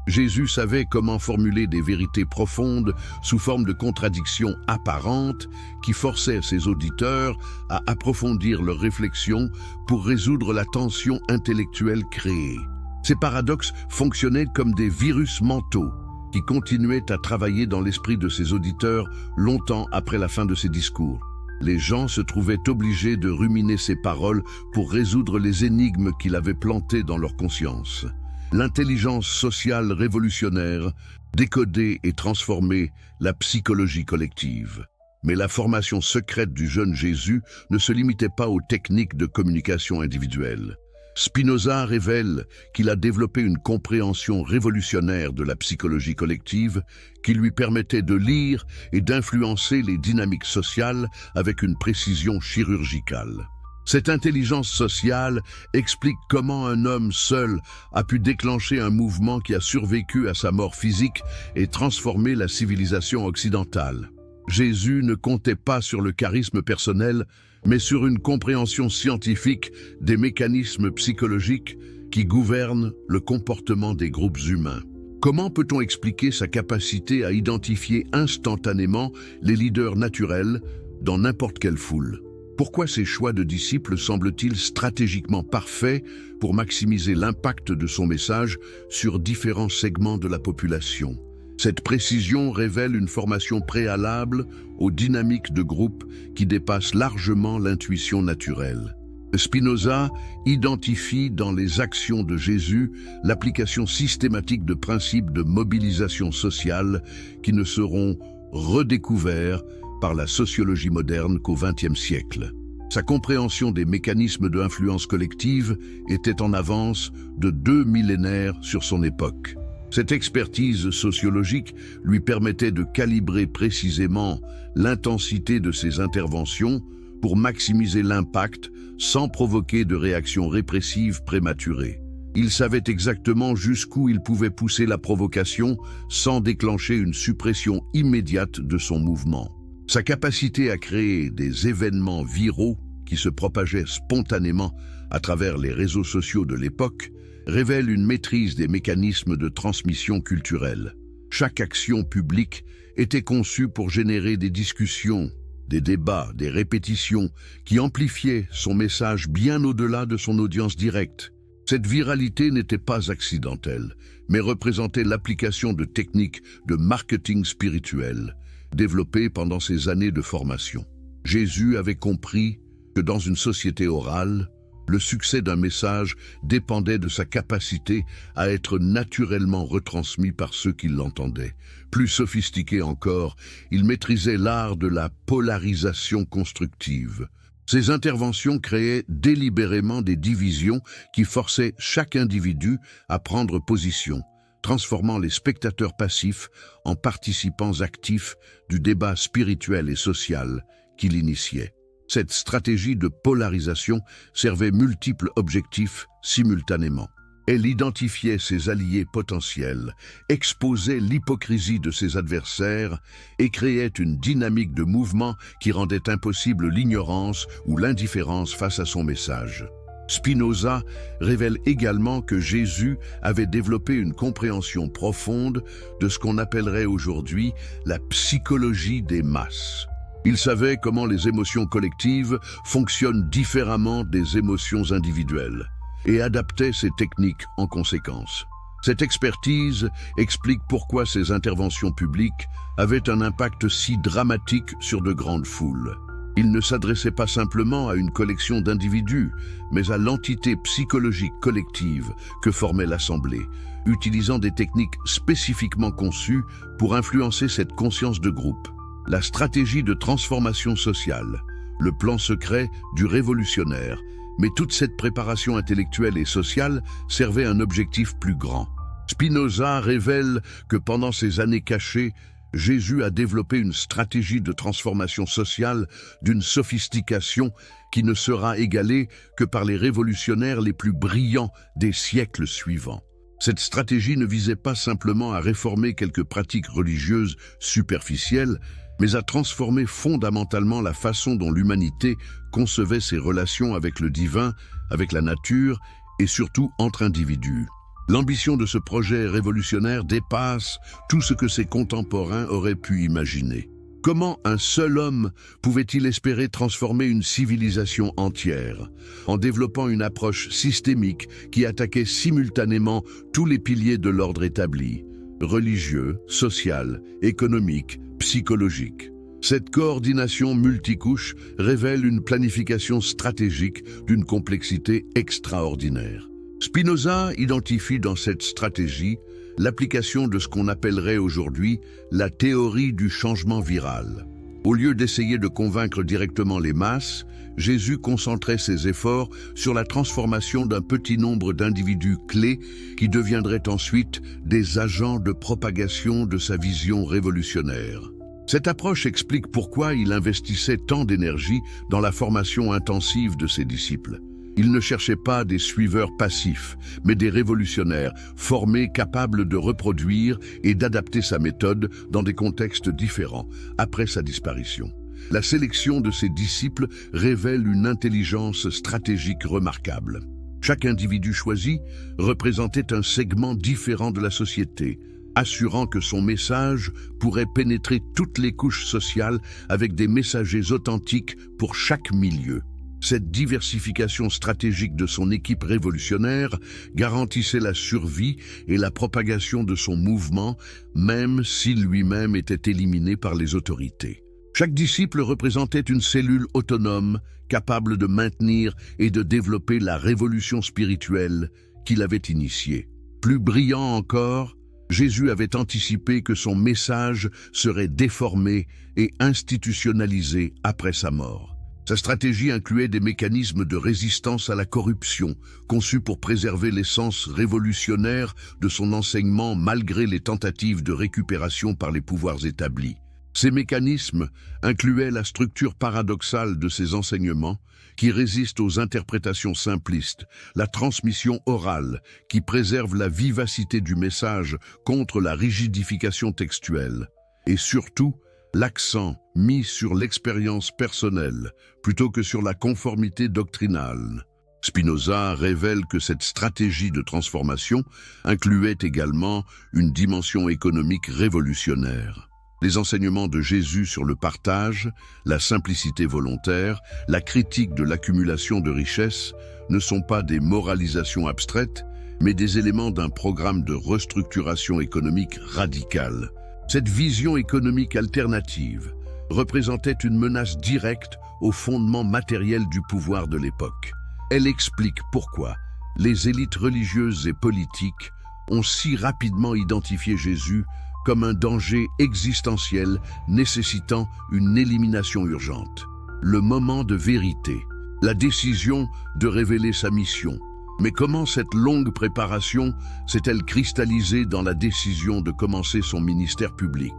Jésus savait comment formuler des vérités profondes sous forme de contradictions apparentes qui forçaient ses auditeurs à approfondir leurs réflexions pour résoudre la tension intellectuelle créée. Ces paradoxes fonctionnaient comme des virus mentaux qui continuaient à travailler dans l'esprit de ses auditeurs longtemps après la fin de ses discours. Les gens se trouvaient obligés de ruminer ses paroles pour résoudre les énigmes qu'il avait plantées dans leur conscience. L'intelligence sociale révolutionnaire décodait et transformait la psychologie collective. Mais la formation secrète du jeune Jésus ne se limitait pas aux techniques de communication individuelle. Spinoza révèle qu'il a développé une compréhension révolutionnaire de la psychologie collective qui lui permettait de lire et d'influencer les dynamiques sociales avec une précision chirurgicale. Cette intelligence sociale explique comment un homme seul a pu déclencher un mouvement qui a survécu à sa mort physique et transformer la civilisation occidentale. Jésus ne comptait pas sur le charisme personnel, mais sur une compréhension scientifique des mécanismes psychologiques qui gouvernent le comportement des groupes humains. Comment peut-on expliquer sa capacité à identifier instantanément les leaders naturels dans n'importe quelle foule ? Pourquoi ces choix de disciples semblent-ils stratégiquement parfaits pour maximiser l'impact de son message sur différents segments de la population ? Cette précision révèle une formation préalable aux dynamiques de groupe qui dépassent largement l'intuition naturelle. Spinoza identifie dans les actions de Jésus l'application systématique de principes de mobilisation sociale qui ne seront redécouverts par la sociologie moderne qu'au XXe siècle. Sa compréhension des mécanismes d'influence collective était en avance de 2 millénaires sur son époque. Cette expertise sociologique lui permettait de calibrer précisément l'intensité de ses interventions pour maximiser l'impact sans provoquer de réactions répressives prématurées. Il savait exactement jusqu'où il pouvait pousser la provocation sans déclencher une suppression immédiate de son mouvement. Sa capacité à créer des événements viraux qui se propageaient spontanément à travers les réseaux sociaux de l'époque révèle une maîtrise des mécanismes de transmission culturelle. Chaque action publique était conçue pour générer des discussions, des débats, des répétitions qui amplifiaient son message bien au-delà de son audience directe. Cette viralité n'était pas accidentelle, mais représentait l'application de techniques de marketing spirituel développées pendant ses années de formation. Jésus avait compris que dans une société orale, le succès d'un message dépendait de sa capacité à être naturellement retransmis par ceux qui l'entendaient. Plus sophistiqué encore, il maîtrisait l'art de la polarisation constructive. Ses interventions créaient délibérément des divisions qui forçaient chaque individu à prendre position, transformant les spectateurs passifs en participants actifs du débat spirituel et social qu'il initiait. Cette stratégie de polarisation servait multiples objectifs simultanément. Elle identifiait ses alliés potentiels, exposait l'hypocrisie de ses adversaires et créait une dynamique de mouvement qui rendait impossible l'ignorance ou l'indifférence face à son message. Spinoza révèle également que Jésus avait développé une compréhension profonde de ce qu'on appellerait aujourd'hui la psychologie des masses. Il savait comment les émotions collectives fonctionnent différemment des émotions individuelles et adaptait ses techniques en conséquence. Cette expertise explique pourquoi ses interventions publiques avaient un impact si dramatique sur de grandes foules. Il ne s'adressait pas simplement à une collection d'individus, mais à l'entité psychologique collective que formait l'Assemblée, utilisant des techniques spécifiquement conçues pour influencer cette conscience de groupe. La stratégie de transformation sociale, le plan secret du révolutionnaire, mais toute cette préparation intellectuelle et sociale servait un objectif plus grand. Spinoza révèle que pendant ces années cachées, Jésus a développé une stratégie de transformation sociale d'une sophistication qui ne sera égalée que par les révolutionnaires les plus brillants des siècles suivants. Cette stratégie ne visait pas simplement à réformer quelques pratiques religieuses superficielles, mais à transformer fondamentalement la façon dont l'humanité concevait ses relations avec le divin, avec la nature et surtout entre individus. L'ambition de ce projet révolutionnaire dépasse tout ce que ses contemporains auraient pu imaginer. Comment un seul homme pouvait-il espérer transformer une civilisation entière en développant une approche systémique qui attaquait simultanément tous les piliers de l'ordre établi, religieux, social, économique, psychologique? Cette coordination multicouche révèle une planification stratégique d'une complexité extraordinaire. Spinoza identifie dans cette stratégie l'application de ce qu'on appellerait aujourd'hui la théorie du changement viral. Au lieu d'essayer de convaincre directement les masses, Jésus concentrait ses efforts sur la transformation d'un petit nombre d'individus clés qui deviendraient ensuite des agents de propagation de sa vision révolutionnaire. Cette approche explique pourquoi il investissait tant d'énergie dans la formation intensive de ses disciples. Il ne cherchait pas des suiveurs passifs, mais des révolutionnaires formés capables de reproduire et d'adapter sa méthode dans des contextes différents après sa disparition. La sélection de ses disciples révèle une intelligence stratégique remarquable. Chaque individu choisi représentait un segment différent de la société, assurant que son message pourrait pénétrer toutes les couches sociales avec des messagers authentiques pour chaque milieu. Cette diversification stratégique de son équipe révolutionnaire garantissait la survie et la propagation de son mouvement, même s'il lui-même était éliminé par les autorités. Chaque disciple représentait une cellule autonome, capable de maintenir et de développer la révolution spirituelle qu'il avait initiée. Plus brillant encore, Jésus avait anticipé que son message serait déformé et institutionnalisé après sa mort. Sa stratégie incluait des mécanismes de résistance à la corruption, conçus pour préserver l'essence révolutionnaire de son enseignement malgré les tentatives de récupération par les pouvoirs établis. Ces mécanismes incluaient la structure paradoxale de ses enseignements, qui résiste aux interprétations simplistes, la transmission orale, qui préserve la vivacité du message contre la rigidification textuelle, et surtout, l'accent mis sur l'expérience personnelle plutôt que sur la conformité doctrinale. Spinoza révèle que cette stratégie de transformation incluait également une dimension économique révolutionnaire. Les enseignements de Jésus sur le partage, la simplicité volontaire, la critique de l'accumulation de richesses ne sont pas des moralisations abstraites, mais des éléments d'un programme de restructuration économique radicale. Cette vision économique alternative représentait une menace directe aux fondements matériels du pouvoir de l'époque. Elle explique pourquoi les élites religieuses et politiques ont si rapidement identifié Jésus comme un danger existentiel nécessitant une élimination urgente. Le moment de vérité, la décision de révéler sa mission. Mais comment cette longue préparation s'est-elle cristallisée dans la décision de commencer son ministère public?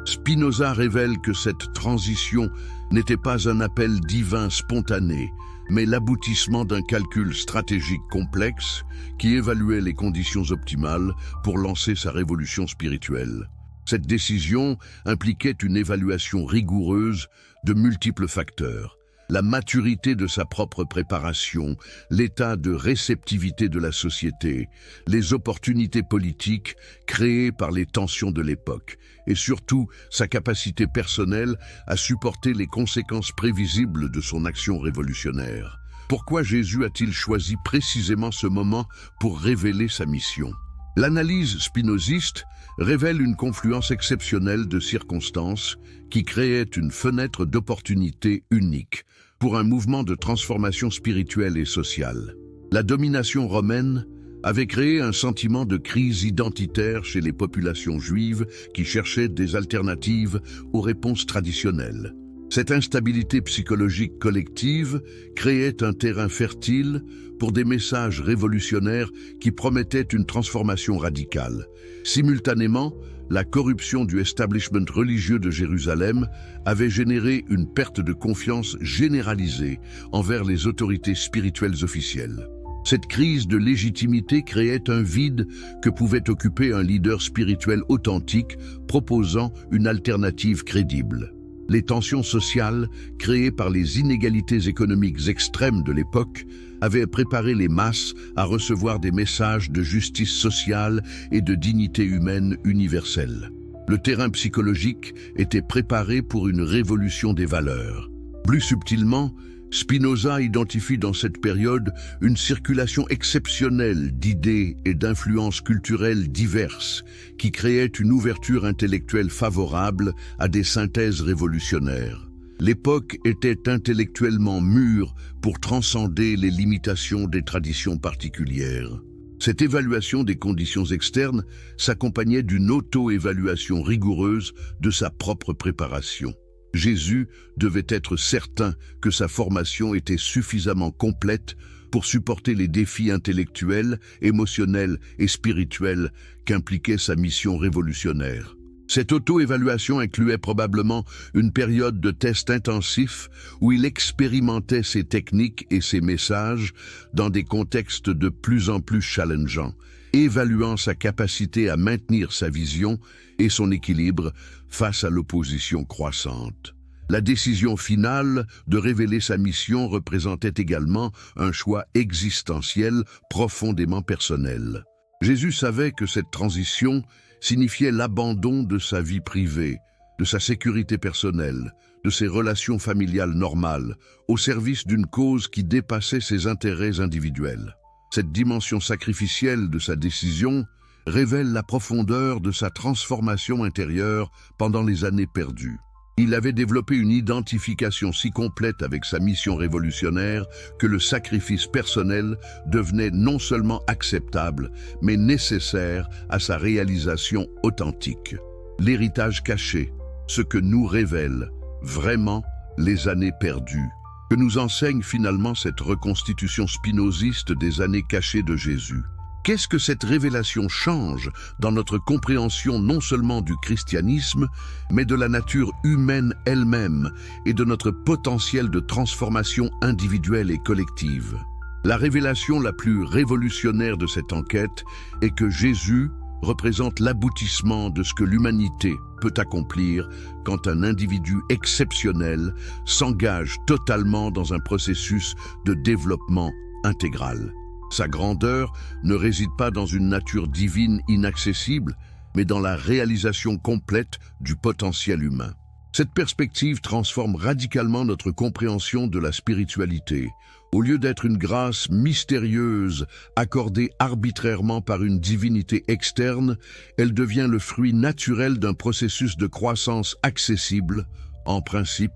Spinoza révèle que cette transition n'était pas un appel divin spontané, mais l'aboutissement d'un calcul stratégique complexe qui évaluait les conditions optimales pour lancer sa révolution spirituelle. Cette décision impliquait une évaluation rigoureuse de multiples facteurs. La maturité de sa propre préparation, l'état de réceptivité de la société, les opportunités politiques créées par les tensions de l'époque, et surtout sa capacité personnelle à supporter les conséquences prévisibles de son action révolutionnaire. Pourquoi Jésus a-t-il choisi précisément ce moment pour révéler sa mission? L'analyse spinoziste révèle une confluence exceptionnelle de circonstances qui créait une fenêtre d'opportunité unique pour un mouvement de transformation spirituelle et sociale. La domination romaine avait créé un sentiment de crise identitaire chez les populations juives qui cherchaient des alternatives aux réponses traditionnelles. Cette instabilité psychologique collective créait un terrain fertile pour des messages révolutionnaires qui promettaient une transformation radicale. Simultanément, la corruption du establishment religieux de Jérusalem avait généré une perte de confiance généralisée envers les autorités spirituelles officielles. Cette crise de légitimité créait un vide que pouvait occuper un leader spirituel authentique proposant une alternative crédible. Les tensions sociales, créées par les inégalités économiques extrêmes de l'époque, avaient préparé les masses à recevoir des messages de justice sociale et de dignité humaine universelle. Le terrain psychologique était préparé pour une révolution des valeurs. Plus subtilement, Spinoza identifie dans cette période une circulation exceptionnelle d'idées et d'influences culturelles diverses qui créait une ouverture intellectuelle favorable à des synthèses révolutionnaires. L'époque était intellectuellement mûre pour transcender les limitations des traditions particulières. Cette évaluation des conditions externes s'accompagnait d'une auto-évaluation rigoureuse de sa propre préparation. Jésus devait être certain que sa formation était suffisamment complète pour supporter les défis intellectuels, émotionnels et spirituels qu'impliquait sa mission révolutionnaire. Cette auto-évaluation incluait probablement une période de test intensif où il expérimentait ses techniques et ses messages dans des contextes de plus en plus challengeants, évaluant sa capacité à maintenir sa vision et son équilibre face à l'opposition croissante. La décision finale de révéler sa mission représentait également un choix existentiel profondément personnel. Jésus savait que cette transition signifiait l'abandon de sa vie privée, de sa sécurité personnelle, de ses relations familiales normales, au service d'une cause qui dépassait ses intérêts individuels. Cette dimension sacrificielle de sa décision révèle la profondeur de sa transformation intérieure pendant les années perdues. Il avait développé une identification si complète avec sa mission révolutionnaire que le sacrifice personnel devenait non seulement acceptable, mais nécessaire à sa réalisation authentique. L'héritage caché, ce que nous révèlent vraiment les années perdues, que nous enseigne finalement cette reconstitution spinoziste des années cachées de Jésus. Qu'est-ce que cette révélation change dans notre compréhension non seulement du christianisme, mais de la nature humaine elle-même et de notre potentiel de transformation individuelle et collective? La révélation la plus révolutionnaire de cette enquête est que Jésus représente l'aboutissement de ce que l'humanité peut accomplir quand un individu exceptionnel s'engage totalement dans un processus de développement intégral. Sa grandeur ne réside pas dans une nature divine inaccessible, mais dans la réalisation complète du potentiel humain. Cette perspective transforme radicalement notre compréhension de la spiritualité. Au lieu d'être une grâce mystérieuse accordée arbitrairement par une divinité externe, elle devient le fruit naturel d'un processus de croissance accessible, en principe,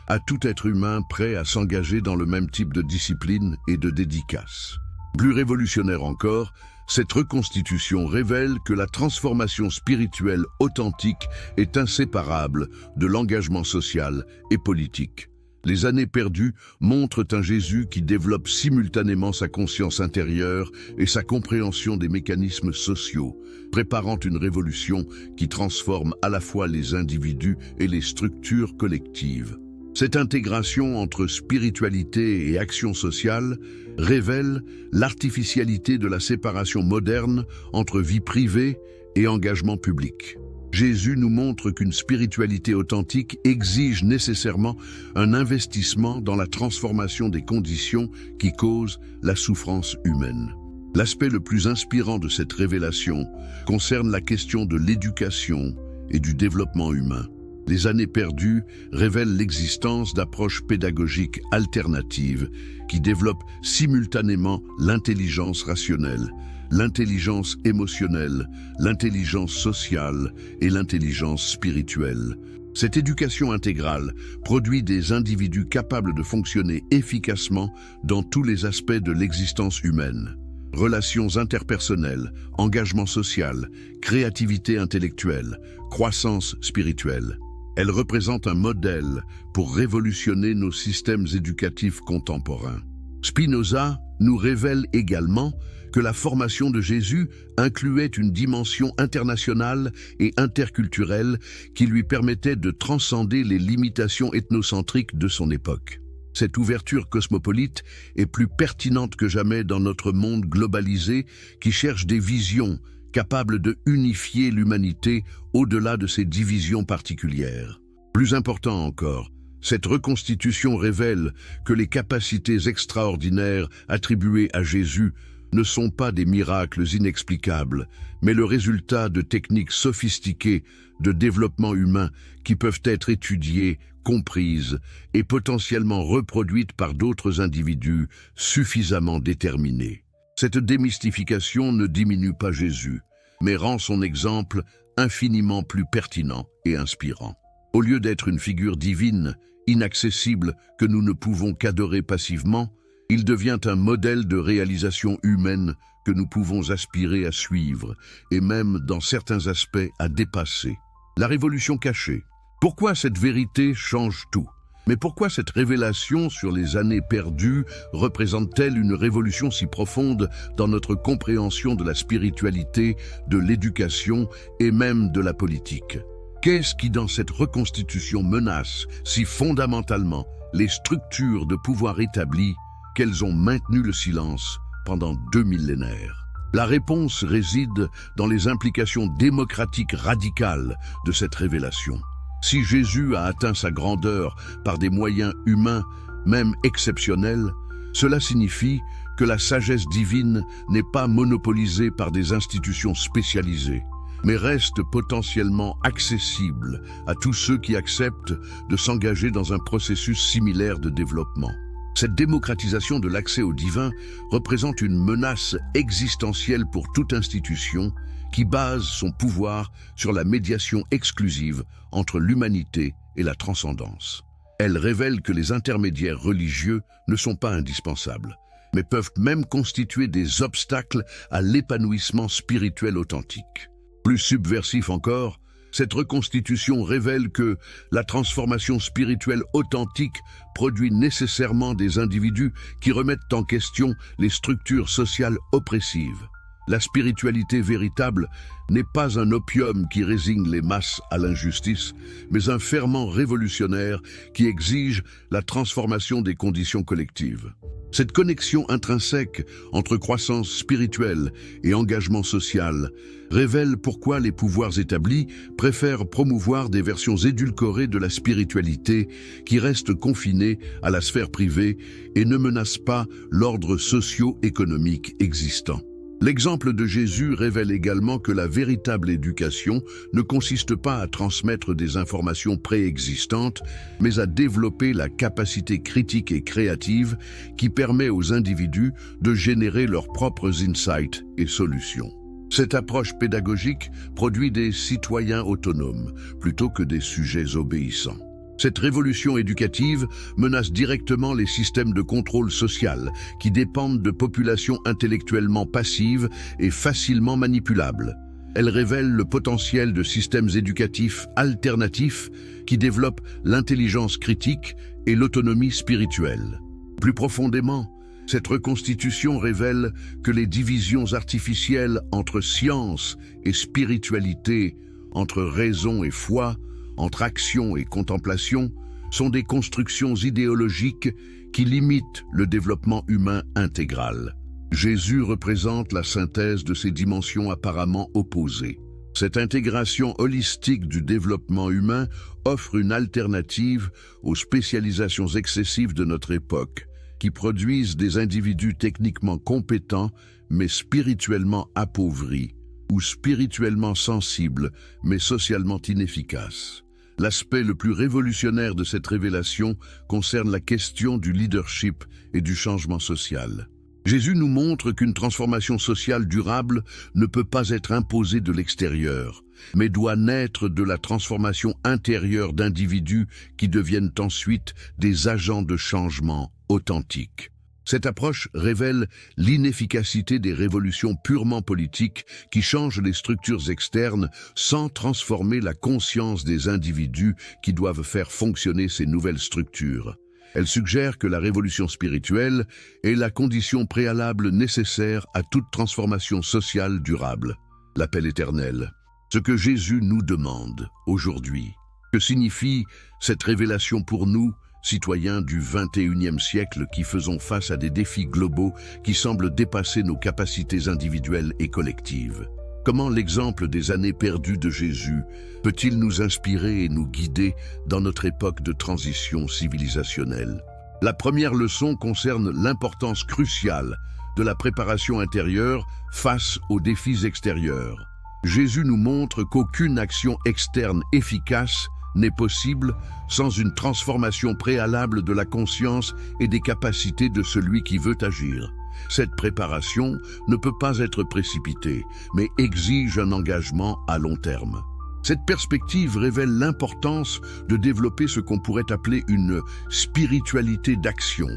à tout être humain prêt à s'engager dans le même type de discipline et de dédicace. Plus révolutionnaire encore, cette reconstitution révèle que la transformation spirituelle authentique est inséparable de l'engagement social et politique. Les années perdues montrent un Jésus qui développe simultanément sa conscience intérieure et sa compréhension des mécanismes sociaux, préparant une révolution qui transforme à la fois les individus et les structures collectives. Cette intégration entre spiritualité et action sociale révèle l'artificialité de la séparation moderne entre vie privée et engagement public. Jésus nous montre qu'une spiritualité authentique exige nécessairement un investissement dans la transformation des conditions qui causent la souffrance humaine. L'aspect le plus inspirant de cette révélation concerne la question de l'éducation et du développement humain. Les années perdues révèlent l'existence d'approches pédagogiques alternatives qui développent simultanément l'intelligence rationnelle, l'intelligence émotionnelle, l'intelligence sociale et l'intelligence spirituelle. Cette éducation intégrale produit des individus capables de fonctionner efficacement dans tous les aspects de l'existence humaine. Relations interpersonnelles, engagement social, créativité intellectuelle, croissance spirituelle. Elle représente un modèle pour révolutionner nos systèmes éducatifs contemporains. Spinoza nous révèle également que la formation de Jésus incluait une dimension internationale et interculturelle qui lui permettait de transcender les limitations ethnocentriques de son époque. Cette ouverture cosmopolite est plus pertinente que jamais dans notre monde globalisé qui cherche des visions capables de unifier l'humanité au-delà de ses divisions particulières. Plus important encore, cette reconstitution révèle que les capacités extraordinaires attribuées à Jésus ne sont pas des miracles inexplicables, mais le résultat de techniques sophistiquées de développement humain qui peuvent être étudiées, comprises et potentiellement reproduites par d'autres individus suffisamment déterminés. Cette démystification ne diminue pas Jésus, mais rend son exemple infiniment plus pertinent et inspirant. Au lieu d'être une figure divine, inaccessible, que nous ne pouvons qu'adorer passivement, il devient un modèle de réalisation humaine que nous pouvons aspirer à suivre et même, dans certains aspects, à dépasser. La révolution cachée. Pourquoi cette vérité change tout? Mais pourquoi cette révélation sur les années perdues représente-t-elle une révolution si profonde dans notre compréhension de la spiritualité, de l'éducation et même de la politique? Qu'est-ce qui, dans cette reconstitution, menace si fondamentalement les structures de pouvoir établies qu'elles ont maintenu le silence pendant 2 millénaires? La réponse réside dans les implications démocratiques radicales de cette révélation. Si Jésus a atteint sa grandeur par des moyens humains, même exceptionnels, cela signifie que la sagesse divine n'est pas monopolisée par des institutions spécialisées, mais reste potentiellement accessible à tous ceux qui acceptent de s'engager dans un processus similaire de développement. Cette démocratisation de l'accès au divin représente une menace existentielle pour toute institution qui base son pouvoir sur la médiation exclusive entre l'humanité et la transcendance. Elle révèle que les intermédiaires religieux ne sont pas indispensables, mais peuvent même constituer des obstacles à l'épanouissement spirituel authentique. Plus subversif encore, cette reconstitution révèle que la transformation spirituelle authentique produit nécessairement des individus qui remettent en question les structures sociales oppressives. La spiritualité véritable n'est pas un opium qui résigne les masses à l'injustice, mais un ferment révolutionnaire qui exige la transformation des conditions collectives. Cette connexion intrinsèque entre croissance spirituelle et engagement social révèle pourquoi les pouvoirs établis préfèrent promouvoir des versions édulcorées de la spiritualité qui restent confinées à la sphère privée et ne menacent pas l'ordre socio-économique existant. L'exemple de Jésus révèle également que la véritable éducation ne consiste pas à transmettre des informations préexistantes, mais à développer la capacité critique et créative qui permet aux individus de générer leurs propres insights et solutions. Cette approche pédagogique produit des citoyens autonomes plutôt que des sujets obéissants. Cette révolution éducative menace directement les systèmes de contrôle social qui dépendent de populations intellectuellement passives et facilement manipulables. Elle révèle le potentiel de systèmes éducatifs alternatifs qui développent l'intelligence critique et l'autonomie spirituelle. Plus profondément, cette reconstitution révèle que les divisions artificielles entre science et spiritualité, entre raison et foi, entre action et contemplation, sont des constructions idéologiques qui limitent le développement humain intégral. Jésus représente la synthèse de ces dimensions apparemment opposées. Cette intégration holistique du développement humain offre une alternative aux spécialisations excessives de notre époque, qui produisent des individus techniquement compétents mais spirituellement appauvris, ou spirituellement sensibles mais socialement inefficaces. L'aspect le plus révolutionnaire de cette révélation concerne la question du leadership et du changement social. Jésus nous montre qu'une transformation sociale durable ne peut pas être imposée de l'extérieur, mais doit naître de la transformation intérieure d'individus qui deviennent ensuite des agents de changement authentiques. Cette approche révèle l'inefficacité des révolutions purement politiques qui changent les structures externes sans transformer la conscience des individus qui doivent faire fonctionner ces nouvelles structures. Elle suggère que la révolution spirituelle est la condition préalable nécessaire à toute transformation sociale durable, l'appel éternel. Ce que Jésus nous demande aujourd'hui. Que signifie cette révélation pour nous, citoyens du XXIe siècle qui faisons face à des défis globaux qui semblent dépasser nos capacités individuelles et collectives? Comment l'exemple des années perdues de Jésus peut-il nous inspirer et nous guider dans notre époque de transition civilisationnelle? La première leçon concerne l'importance cruciale de la préparation intérieure face aux défis extérieurs. Jésus nous montre qu'aucune action externe efficace n'est possible sans une transformation préalable de la conscience et des capacités de celui qui veut agir. Cette préparation ne peut pas être précipitée, mais exige un engagement à long terme. Cette perspective révèle l'importance de développer ce qu'on pourrait appeler une spiritualité d'action,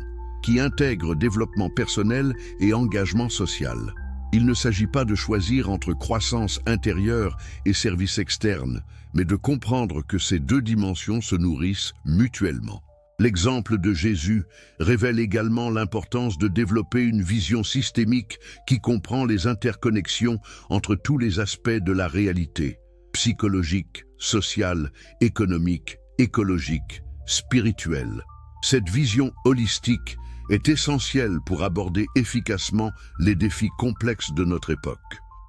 qui intègre développement personnel et engagement social. Il ne s'agit pas de choisir entre croissance intérieure et service externe, mais de comprendre que ces deux dimensions se nourrissent mutuellement. L'exemple de Jésus révèle également l'importance de développer une vision systémique qui comprend les interconnexions entre tous les aspects de la réalité, psychologique, sociale, économique, écologique, spirituelle. Cette vision holistique est essentielle pour aborder efficacement les défis complexes de notre époque.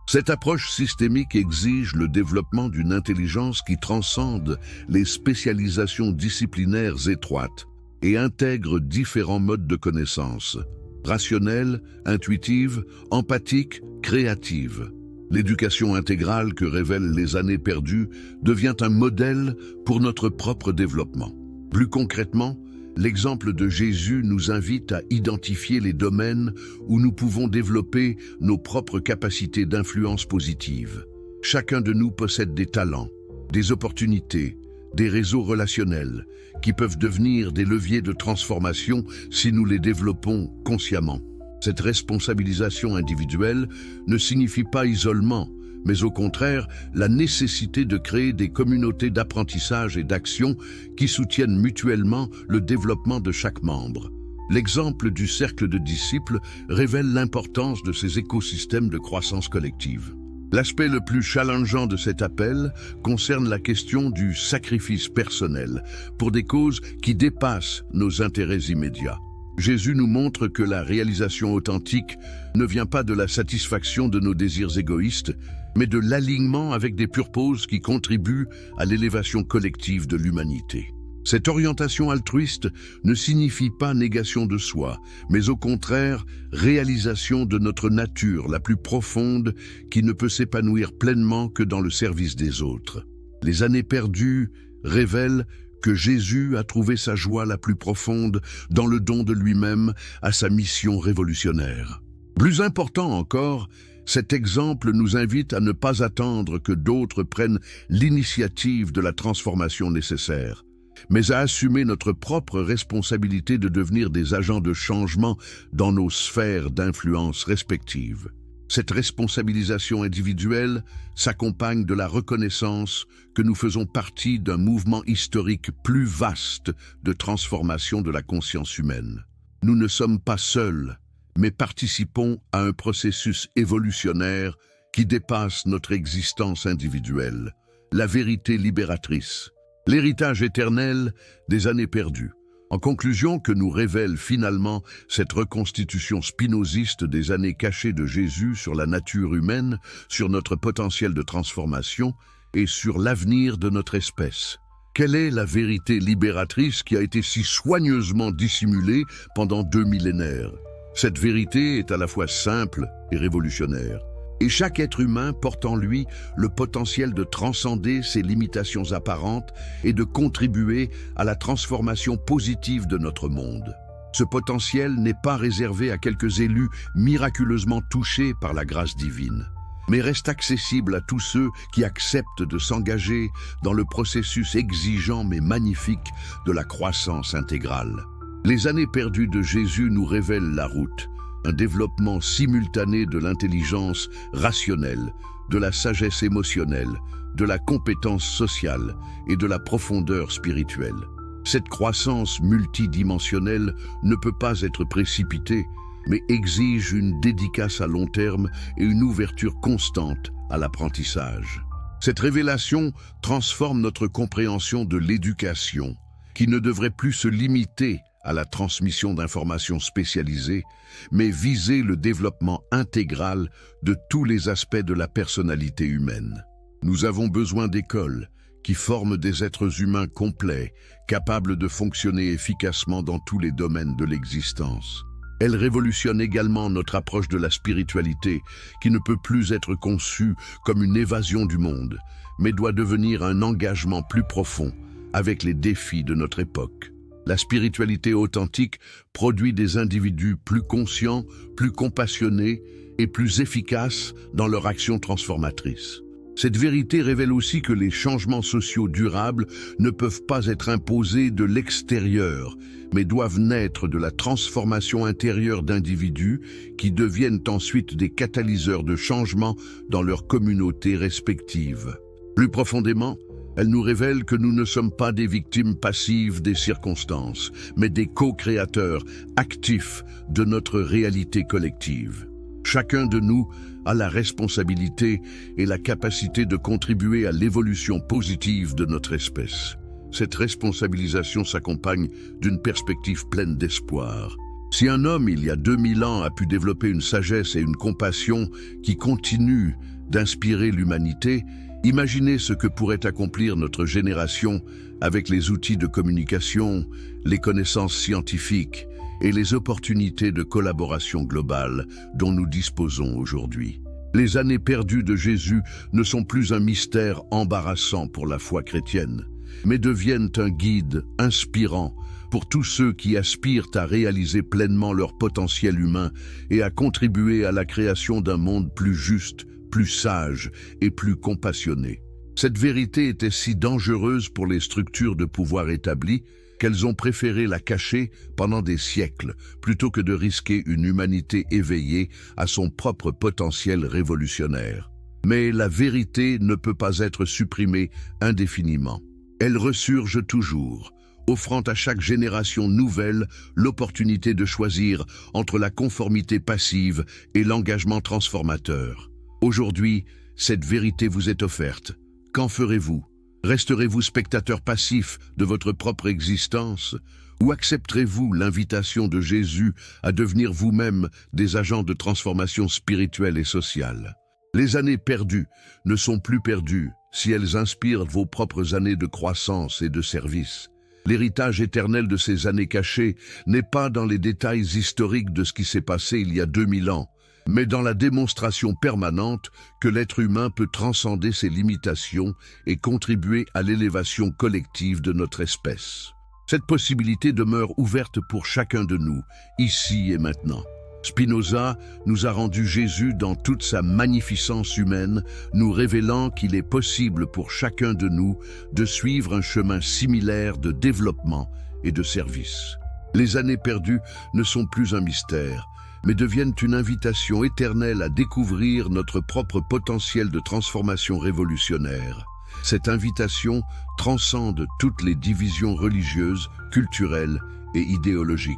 Cette approche systémique exige le développement d'une intelligence qui transcende les spécialisations disciplinaires étroites et intègre différents modes de connaissance, rationnelle, intuitive, empathique, créative. L'éducation intégrale que révèlent les années perdues devient un modèle pour notre propre développement. Plus concrètement, l'exemple de Jésus nous invite à identifier les domaines où nous pouvons développer nos propres capacités d'influence positive. Chacun de nous possède des talents, des opportunités, des réseaux relationnels qui peuvent devenir des leviers de transformation si nous les développons consciemment. Cette responsabilisation individuelle ne signifie pas isolement, mais au contraire la nécessité de créer des communautés d'apprentissage et d'action qui soutiennent mutuellement le développement de chaque membre. L'exemple du cercle de disciples révèle l'importance de ces écosystèmes de croissance collective. L'aspect le plus challengeant de cet appel concerne la question du sacrifice personnel pour des causes qui dépassent nos intérêts immédiats. Jésus nous montre que la réalisation authentique ne vient pas de la satisfaction de nos désirs égoïstes, mais de l'alignement avec des purposes qui contribuent à l'élévation collective de l'humanité. Cette orientation altruiste ne signifie pas négation de soi, mais au contraire, réalisation de notre nature la plus profonde qui ne peut s'épanouir pleinement que dans le service des autres. Les années perdues révèlent que Jésus a trouvé sa joie la plus profonde dans le don de lui-même à sa mission révolutionnaire. Plus important encore, cet exemple nous invite à ne pas attendre que d'autres prennent l'initiative de la transformation nécessaire, mais à assumer notre propre responsabilité de devenir des agents de changement dans nos sphères d'influence respectives. Cette responsabilisation individuelle s'accompagne de la reconnaissance que nous faisons partie d'un mouvement historique plus vaste de transformation de la conscience humaine. Nous ne sommes pas seuls, mais participons à un processus évolutionnaire qui dépasse notre existence individuelle. La vérité libératrice, l'héritage éternel des années perdues. En conclusion, que nous révèle finalement cette reconstitution spinoziste des années cachées de Jésus sur la nature humaine, sur notre potentiel de transformation et sur l'avenir de notre espèce. Quelle est la vérité libératrice qui a été si soigneusement dissimulée pendant 2 millénaires? Cette vérité est à la fois simple et révolutionnaire. Et chaque être humain porte en lui le potentiel de transcender ses limitations apparentes et de contribuer à la transformation positive de notre monde. Ce potentiel n'est pas réservé à quelques élus miraculeusement touchés par la grâce divine, mais reste accessible à tous ceux qui acceptent de s'engager dans le processus exigeant mais magnifique de la croissance intégrale. Les années perdues de Jésus nous révèlent la route. Un développement simultané de l'intelligence rationnelle, de la sagesse émotionnelle, de la compétence sociale et de la profondeur spirituelle. Cette croissance multidimensionnelle ne peut pas être précipitée, mais exige une dédicace à long terme et une ouverture constante à l'apprentissage. Cette révélation transforme notre compréhension de l'éducation, qui ne devrait plus se limiter à la transmission d'informations spécialisées, mais viser le développement intégral de tous les aspects de la personnalité humaine. Nous avons besoin d'écoles qui forment des êtres humains complets, capables de fonctionner efficacement dans tous les domaines de l'existence. Elles révolutionnent également notre approche de la spiritualité, qui ne peut plus être conçue comme une évasion du monde, mais doit devenir un engagement plus profond avec les défis de notre époque. La spiritualité authentique produit des individus plus conscients, plus compassionnés et plus efficaces dans leur action transformatrice. Cette vérité révèle aussi que les changements sociaux durables ne peuvent pas être imposés de l'extérieur, mais doivent naître de la transformation intérieure d'individus qui deviennent ensuite des catalyseurs de changement dans leurs communautés respectives. Plus profondément, elle nous révèle que nous ne sommes pas des victimes passives des circonstances, mais des co-créateurs actifs de notre réalité collective. Chacun de nous a la responsabilité et la capacité de contribuer à l'évolution positive de notre espèce. Cette responsabilisation s'accompagne d'une perspective pleine d'espoir. Si un homme, il y a 2000 ans, a pu développer une sagesse et une compassion qui continuent d'inspirer l'humanité, imaginez ce que pourrait accomplir notre génération avec les outils de communication, les connaissances scientifiques et les opportunités de collaboration globale dont nous disposons aujourd'hui. Les années perdues de Jésus ne sont plus un mystère embarrassant pour la foi chrétienne, mais deviennent un guide inspirant pour tous ceux qui aspirent à réaliser pleinement leur potentiel humain et à contribuer à la création d'un monde plus juste, plus sage et plus compassionné. Cette vérité était si dangereuse pour les structures de pouvoir établies qu'elles ont préféré la cacher pendant des siècles plutôt que de risquer une humanité éveillée à son propre potentiel révolutionnaire. Mais la vérité ne peut pas être supprimée indéfiniment. Elle ressurge toujours, offrant à chaque génération nouvelle l'opportunité de choisir entre la conformité passive et l'engagement transformateur. Aujourd'hui, cette vérité vous est offerte. Qu'en ferez-vous? Resterez-vous spectateur passif de votre propre existence ou accepterez-vous l'invitation de Jésus à devenir vous-même des agents de transformation spirituelle et sociale? Les années perdues ne sont plus perdues si elles inspirent vos propres années de croissance et de service. L'héritage éternel de ces années cachées n'est pas dans les détails historiques de ce qui s'est passé il y a 2000 ans, mais dans la démonstration permanente que l'être humain peut transcender ses limitations et contribuer à l'élévation collective de notre espèce. Cette possibilité demeure ouverte pour chacun de nous, ici et maintenant. Spinoza nous a rendu Jésus dans toute sa magnificence humaine, nous révélant qu'il est possible pour chacun de nous de suivre un chemin similaire de développement et de service. Les années perdues ne sont plus un mystère, mais deviennent une invitation éternelle à découvrir notre propre potentiel de transformation révolutionnaire. Cette invitation transcende toutes les divisions religieuses, culturelles et idéologiques.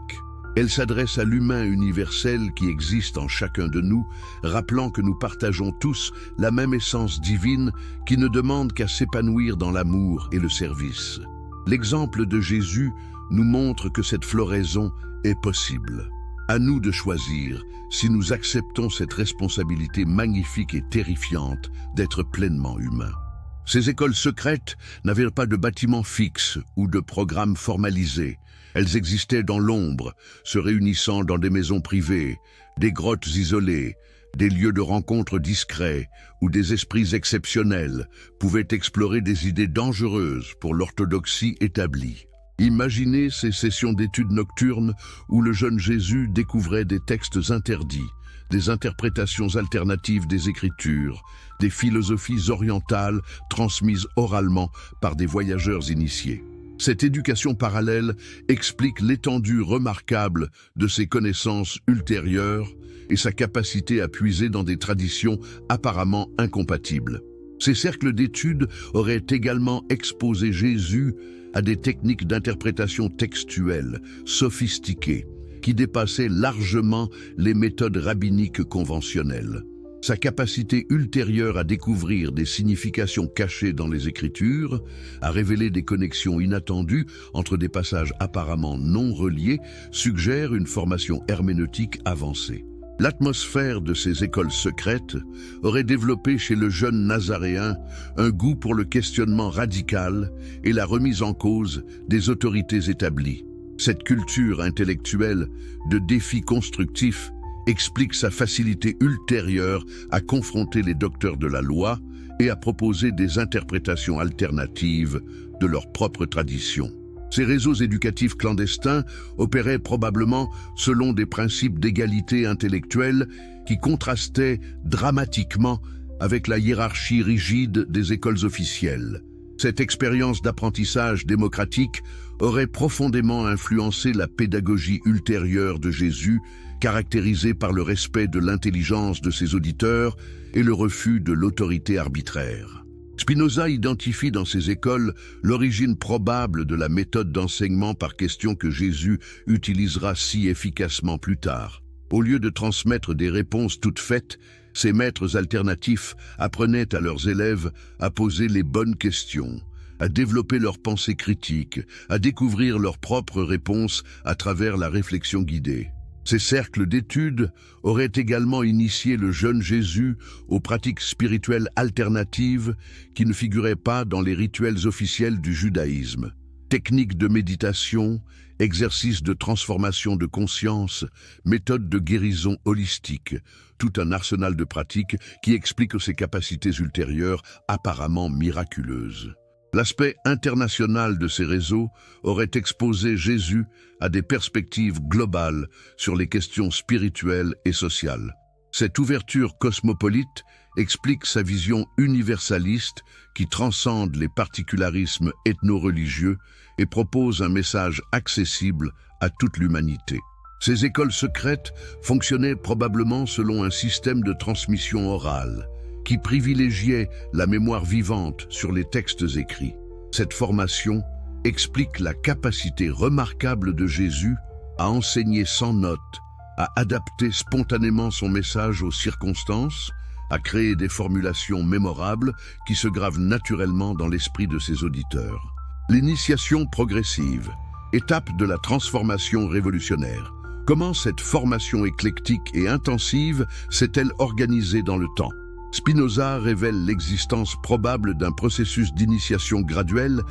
Elle s'adresse à l'humain universel qui existe en chacun de nous, rappelant que nous partageons tous la même essence divine qui ne demande qu'à s'épanouir dans l'amour et le service. L'exemple de Jésus nous montre que cette floraison est possible. À nous de choisir si nous acceptons cette responsabilité magnifique et terrifiante d'être pleinement humains. Ces écoles secrètes n'avaient pas de bâtiments fixes ou de programmes formalisés. Elles existaient dans l'ombre, se réunissant dans des maisons privées, des grottes isolées, des lieux de rencontre discrets où des esprits exceptionnels pouvaient explorer des idées dangereuses pour l'orthodoxie établie. Imaginez ces sessions d'études nocturnes où le jeune Jésus découvrait des textes interdits, des interprétations alternatives des Écritures, des philosophies orientales transmises oralement par des voyageurs initiés. Cette éducation parallèle explique l'étendue remarquable de ses connaissances ultérieures et sa capacité à puiser dans des traditions apparemment incompatibles. Ces cercles d'études auraient également exposé Jésus à des techniques d'interprétation textuelle sophistiquées qui dépassaient largement les méthodes rabbiniques conventionnelles. Sa capacité ultérieure à découvrir des significations cachées dans les Écritures, à révéler des connexions inattendues entre des passages apparemment non reliés, suggère une formation herméneutique avancée. L'atmosphère de ces écoles secrètes aurait développé chez le jeune Nazaréen un goût pour le questionnement radical et la remise en cause des autorités établies. Cette culture intellectuelle de défis constructifs explique sa facilité ultérieure à confronter les docteurs de la loi et à proposer des interprétations alternatives de leurs propres traditions. Ces réseaux éducatifs clandestins opéraient probablement selon des principes d'égalité intellectuelle qui contrastaient dramatiquement avec la hiérarchie rigide des écoles officielles. Cette expérience d'apprentissage démocratique aurait profondément influencé la pédagogie ultérieure de Jésus, caractérisée par le respect de l'intelligence de ses auditeurs et le refus de l'autorité arbitraire. Spinoza identifie dans ses écoles l'origine probable de la méthode d'enseignement par question que Jésus utilisera si efficacement plus tard. Au lieu de transmettre des réponses toutes faites, ces maîtres alternatifs apprenaient à leurs élèves à poser les bonnes questions, à développer leur pensée critique, à découvrir leurs propres réponses à travers la réflexion guidée. Ces cercles d'études auraient également initié le jeune Jésus aux pratiques spirituelles alternatives qui ne figuraient pas dans les rituels officiels du judaïsme. Techniques de méditation, exercices de transformation de conscience, méthodes de guérison holistique, tout un arsenal de pratiques qui explique ses capacités ultérieures apparemment miraculeuses. L'aspect international de ces réseaux aurait exposé Jésus à des perspectives globales sur les questions spirituelles et sociales. Cette ouverture cosmopolite explique sa vision universaliste qui transcende les particularismes ethno-religieux et propose un message accessible à toute l'humanité. Ces écoles secrètes fonctionnaient probablement selon un système de transmission orale qui privilégiait la mémoire vivante sur les textes écrits. Cette formation explique la capacité remarquable de Jésus à enseigner sans notes, à adapter spontanément son message aux circonstances, à créer des formulations mémorables qui se gravent naturellement dans l'esprit de ses auditeurs. L'initiation progressive, étape de la transformation révolutionnaire. Comment cette formation éclectique et intensive s'est-elle organisée dans le temps ? Spinoza révèle l'existence probable d'un processus d'initiation graduelle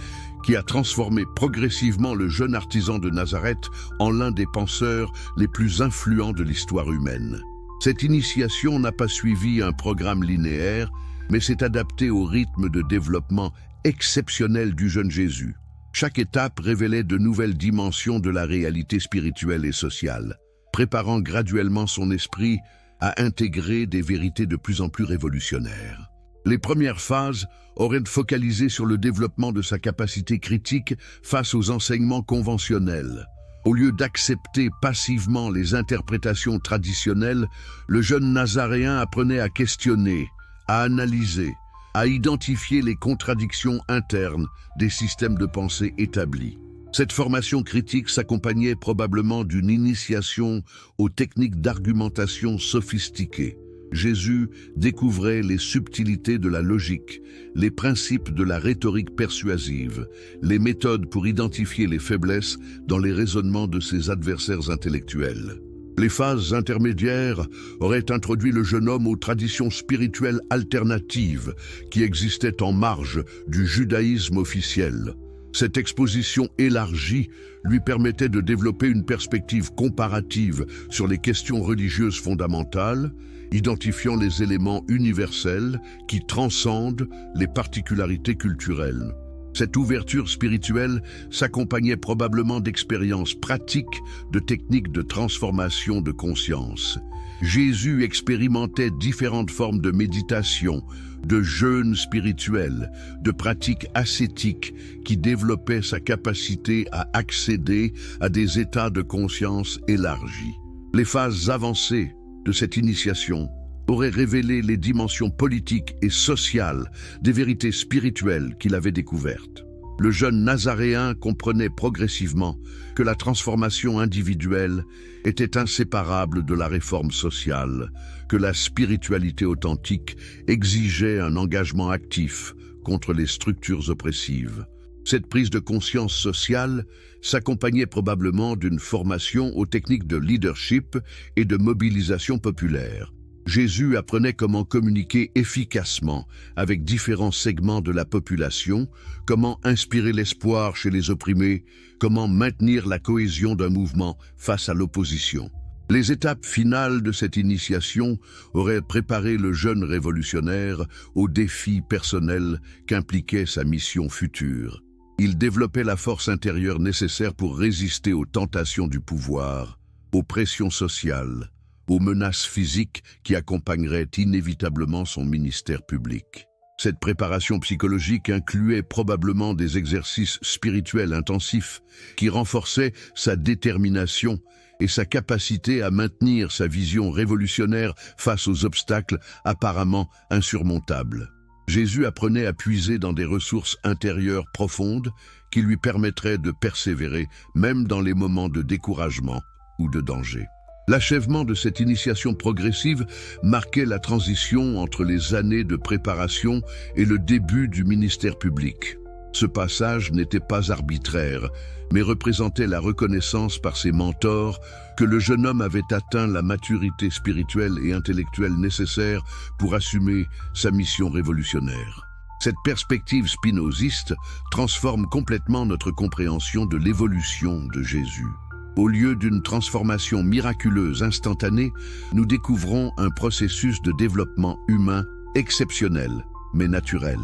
qui a transformé progressivement le jeune artisan de Nazareth en l'un des penseurs les plus influents de l'histoire humaine. Cette initiation n'a pas suivi un programme linéaire, mais s'est adaptée au rythme de développement exceptionnel du jeune Jésus. Chaque étape révélait de nouvelles dimensions de la réalité spirituelle et sociale, préparant graduellement son esprit à intégrer des vérités de plus en plus révolutionnaires. Les premières phases auraient focalisé sur le développement de sa capacité critique face aux enseignements conventionnels. Au lieu d'accepter passivement les interprétations traditionnelles, le jeune Nazaréen apprenait à questionner, à analyser, à identifier les contradictions internes des systèmes de pensée établis. Cette formation critique s'accompagnait probablement d'une initiation aux techniques d'argumentation sophistiquées. Jésus découvrait les subtilités de la logique, les principes de la rhétorique persuasive, les méthodes pour identifier les faiblesses dans les raisonnements de ses adversaires intellectuels. Les phases intermédiaires auraient introduit le jeune homme aux traditions spirituelles alternatives qui existaient en marge du judaïsme officiel. Cette exposition élargie lui permettait de développer une perspective comparative sur les questions religieuses fondamentales, identifiant les éléments universels qui transcendent les particularités culturelles. Cette ouverture spirituelle s'accompagnait probablement d'expériences pratiques de techniques de transformation de conscience. Jésus expérimentait différentes formes de méditation, de jeûne spirituel, de pratiques ascétiques qui développaient sa capacité à accéder à des états de conscience élargis. Les phases avancées de cette initiation auraient révélé les dimensions politiques et sociales des vérités spirituelles qu'il avait découvertes. Le jeune Nazaréen comprenait progressivement que la transformation individuelle était inséparable de la réforme sociale, que la spiritualité authentique exigeait un engagement actif contre les structures oppressives. Cette prise de conscience sociale s'accompagnait probablement d'une formation aux techniques de leadership et de mobilisation populaire. Jésus apprenait comment communiquer efficacement avec différents segments de la population, comment inspirer l'espoir chez les opprimés, comment maintenir la cohésion d'un mouvement face à l'opposition. Les étapes finales de cette initiation auraient préparé le jeune révolutionnaire aux défis personnels qu'impliquait sa mission future. Il développait la force intérieure nécessaire pour résister aux tentations du pouvoir, aux pressions sociales, aux menaces physiques qui accompagneraient inévitablement son ministère public. Cette préparation psychologique incluait probablement des exercices spirituels intensifs qui renforçaient sa détermination et sa capacité à maintenir sa vision révolutionnaire face aux obstacles apparemment insurmontables. Jésus apprenait à puiser dans des ressources intérieures profondes qui lui permettraient de persévérer même dans les moments de découragement ou de danger. L'achèvement de cette initiation progressive marquait la transition entre les années de préparation et le début du ministère public. Ce passage n'était pas arbitraire, mais représentait la reconnaissance par ses mentors que le jeune homme avait atteint la maturité spirituelle et intellectuelle nécessaire pour assumer sa mission révolutionnaire. Cette perspective spinoziste transforme complètement notre compréhension de l'évolution de Jésus. Au lieu d'une transformation miraculeuse instantanée, nous découvrons un processus de développement humain exceptionnel, mais naturel.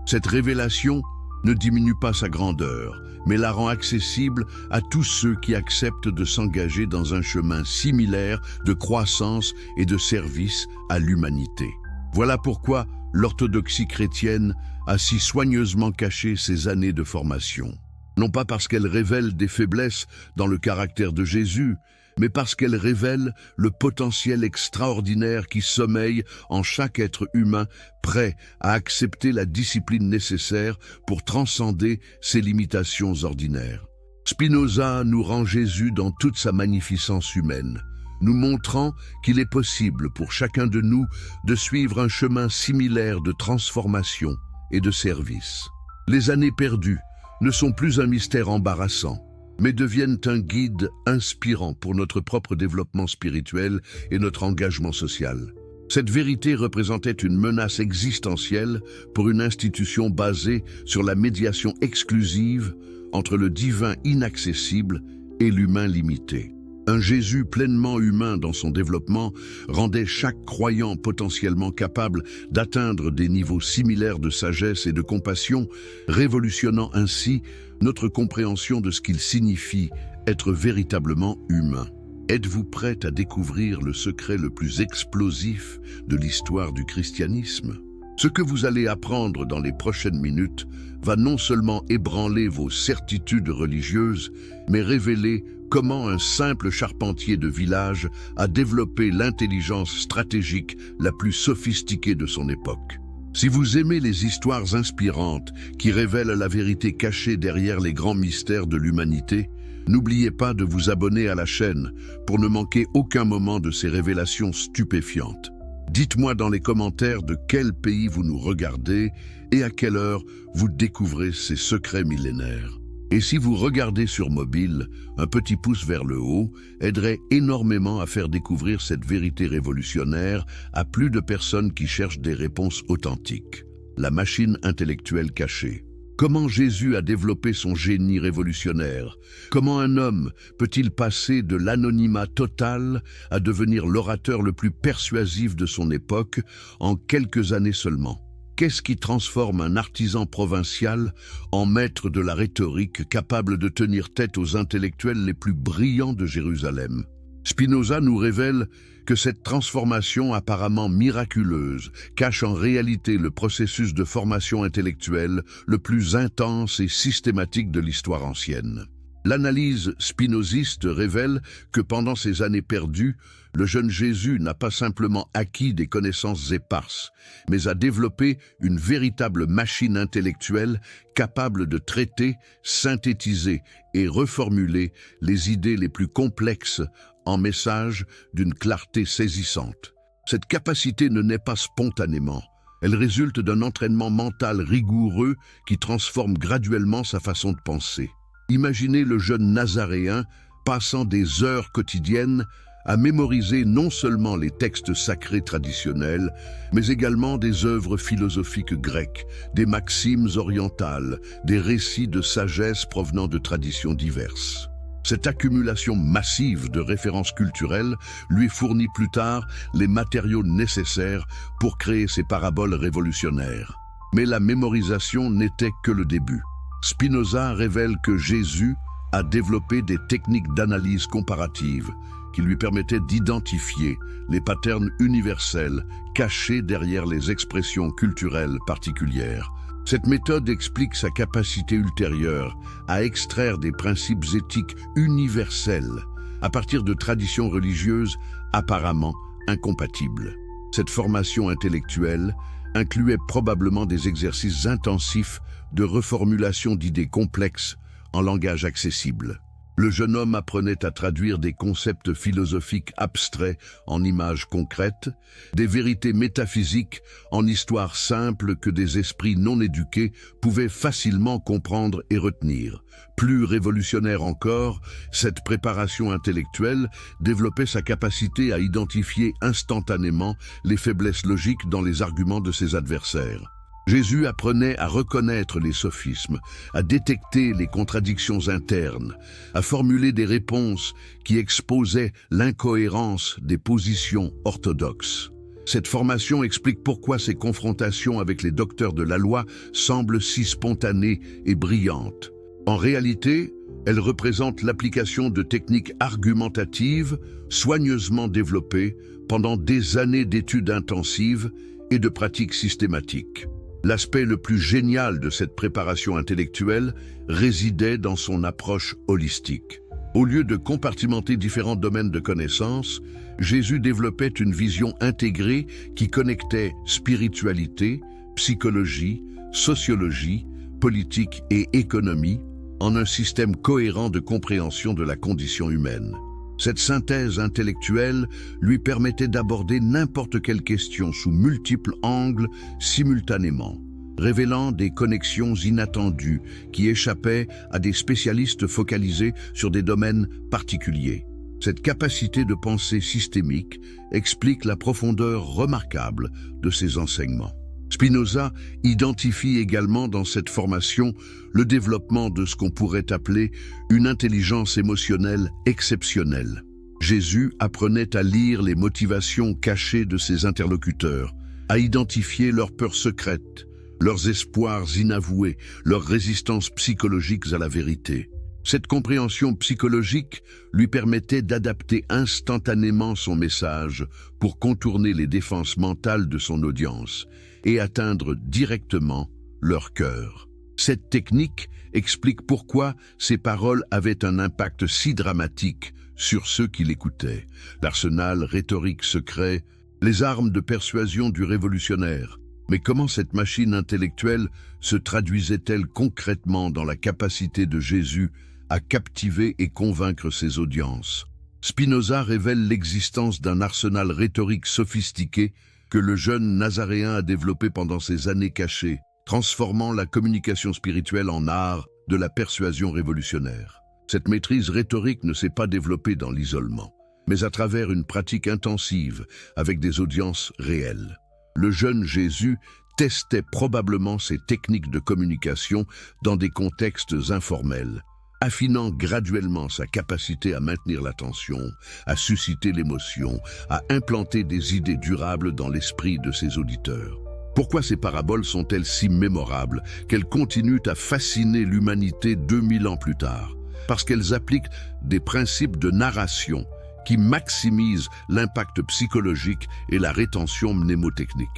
Cette révélation ne diminue pas sa grandeur, mais la rend accessible à tous ceux qui acceptent de s'engager dans un chemin similaire de croissance et de service à l'humanité. Voilà pourquoi l'orthodoxie chrétienne a si soigneusement caché ses années de formation. Non pas parce qu'elle révèle des faiblesses dans le caractère de Jésus, mais parce qu'elle révèle le potentiel extraordinaire qui sommeille en chaque être humain prêt à accepter la discipline nécessaire pour transcender ses limitations ordinaires. Spinoza nous rend Jésus dans toute sa magnificence humaine, nous montrant qu'il est possible pour chacun de nous de suivre un chemin similaire de transformation et de service. Les années perdues ne sont plus un mystère embarrassant, mais deviennent un guide inspirant pour notre propre développement spirituel et notre engagement social. Cette vérité représentait une menace existentielle pour une institution basée sur la médiation exclusive entre le divin inaccessible et l'humain limité. Un Jésus pleinement humain dans son développement rendait chaque croyant potentiellement capable d'atteindre des niveaux similaires de sagesse et de compassion, révolutionnant ainsi notre compréhension de ce qu'il signifie être véritablement humain. Êtes-vous prêt à découvrir le secret le plus explosif de l'histoire du christianisme? Ce que vous allez apprendre dans les prochaines minutes va non seulement ébranler vos certitudes religieuses, mais révéler comment un simple charpentier de village a développé l'intelligence stratégique la plus sophistiquée de son époque. Si vous aimez les histoires inspirantes qui révèlent la vérité cachée derrière les grands mystères de l'humanité, n'oubliez pas de vous abonner à la chaîne pour ne manquer aucun moment de ces révélations stupéfiantes. Dites-moi dans les commentaires de quel pays vous nous regardez et à quelle heure vous découvrez ces secrets millénaires. Et si vous regardez sur mobile, un petit pouce vers le haut aiderait énormément à faire découvrir cette vérité révolutionnaire à plus de personnes qui cherchent des réponses authentiques. La machine intellectuelle cachée. Comment Jésus a développé son génie révolutionnaire? Comment un homme peut-il passer de l'anonymat total à devenir l'orateur le plus persuasif de son époque en quelques années seulement? Qu'est-ce qui transforme un artisan provincial en maître de la rhétorique capable de tenir tête aux intellectuels les plus brillants de Jérusalem? Spinoza nous révèle que cette transformation apparemment miraculeuse cache en réalité le processus de formation intellectuelle le plus intense et systématique de l'histoire ancienne. L'analyse spinoziste révèle que pendant ces années perdues, le jeune Jésus n'a pas simplement acquis des connaissances éparses, mais a développé une véritable machine intellectuelle capable de traiter, synthétiser et reformuler les idées les plus complexes en messages d'une clarté saisissante. Cette capacité ne naît pas spontanément. Elle résulte d'un entraînement mental rigoureux qui transforme graduellement sa façon de penser. Imaginez le jeune Nazaréen passant des heures quotidiennes à mémoriser non seulement les textes sacrés traditionnels, mais également des œuvres philosophiques grecques, des maximes orientales, des récits de sagesse provenant de traditions diverses. Cette accumulation massive de références culturelles lui fournit plus tard les matériaux nécessaires pour créer ses paraboles révolutionnaires. Mais la mémorisation n'était que le début. Spinoza révèle que Jésus a développé des techniques d'analyse comparative qui lui permettait d'identifier les patterns universels cachés derrière les expressions culturelles particulières. Cette méthode explique sa capacité ultérieure à extraire des principes éthiques universels à partir de traditions religieuses apparemment incompatibles. Cette formation intellectuelle incluait probablement des exercices intensifs de reformulation d'idées complexes en langage accessible. Le jeune homme apprenait à traduire des concepts philosophiques abstraits en images concrètes, des vérités métaphysiques en histoires simples que des esprits non éduqués pouvaient facilement comprendre et retenir. Plus révolutionnaire encore, cette préparation intellectuelle développait sa capacité à identifier instantanément les faiblesses logiques dans les arguments de ses adversaires. Jésus apprenait à reconnaître les sophismes, à détecter les contradictions internes, à formuler des réponses qui exposaient l'incohérence des positions orthodoxes. Cette formation explique pourquoi ses confrontations avec les docteurs de la loi semblent si spontanées et brillantes. En réalité, elles représentent l'application de techniques argumentatives soigneusement développées pendant des années d'études intensives et de pratiques systématiques. L'aspect le plus génial de cette préparation intellectuelle résidait dans son approche holistique. Au lieu de compartimenter différents domaines de connaissances, Jésus développait une vision intégrée qui connectait spiritualité, psychologie, sociologie, politique et économie en un système cohérent de compréhension de la condition humaine. Cette synthèse intellectuelle lui permettait d'aborder n'importe quelle question sous multiples angles simultanément, révélant des connexions inattendues qui échappaient à des spécialistes focalisés sur des domaines particuliers. Cette capacité de pensée systémique explique la profondeur remarquable de ses enseignements. Spinoza identifie également dans cette formation le développement de ce qu'on pourrait appeler une intelligence émotionnelle exceptionnelle. Jésus apprenait à lire les motivations cachées de ses interlocuteurs, à identifier leurs peurs secrètes, leurs espoirs inavoués, leurs résistances psychologiques à la vérité. Cette compréhension psychologique lui permettait d'adapter instantanément son message pour contourner les défenses mentales de son audience et atteindre directement leur cœur. Cette technique explique pourquoi ses paroles avaient un impact si dramatique sur ceux qui l'écoutaient. L'arsenal rhétorique secret, les armes de persuasion du révolutionnaire. Mais comment cette machine intellectuelle se traduisait-elle concrètement dans la capacité de Jésus à captiver et convaincre ses audiences? Spinoza révèle l'existence d'un arsenal rhétorique sophistiqué que le jeune Nazaréen a développé pendant ses années cachées, transformant la communication spirituelle en art de la persuasion révolutionnaire. Cette maîtrise rhétorique ne s'est pas développée dans l'isolement, mais à travers une pratique intensive avec des audiences réelles. Le jeune Jésus testait probablement ses techniques de communication dans des contextes informels, affinant graduellement sa capacité à maintenir l'attention, à susciter l'émotion, à implanter des idées durables dans l'esprit de ses auditeurs. Pourquoi ces paraboles sont-elles si mémorables qu'elles continuent à fasciner l'humanité 2000 ans plus tard? Parce qu'elles appliquent des principes de narration qui maximisent l'impact psychologique et la rétention mnémotechnique.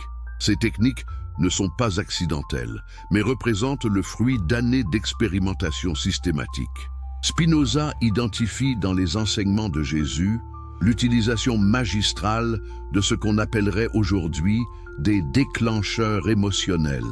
Ces techniques ne sont pas accidentelles, mais représentent le fruit d'années d'expérimentation systématique. Spinoza identifie dans les enseignements de Jésus l'utilisation magistrale de ce qu'on appellerait aujourd'hui des déclencheurs émotionnels.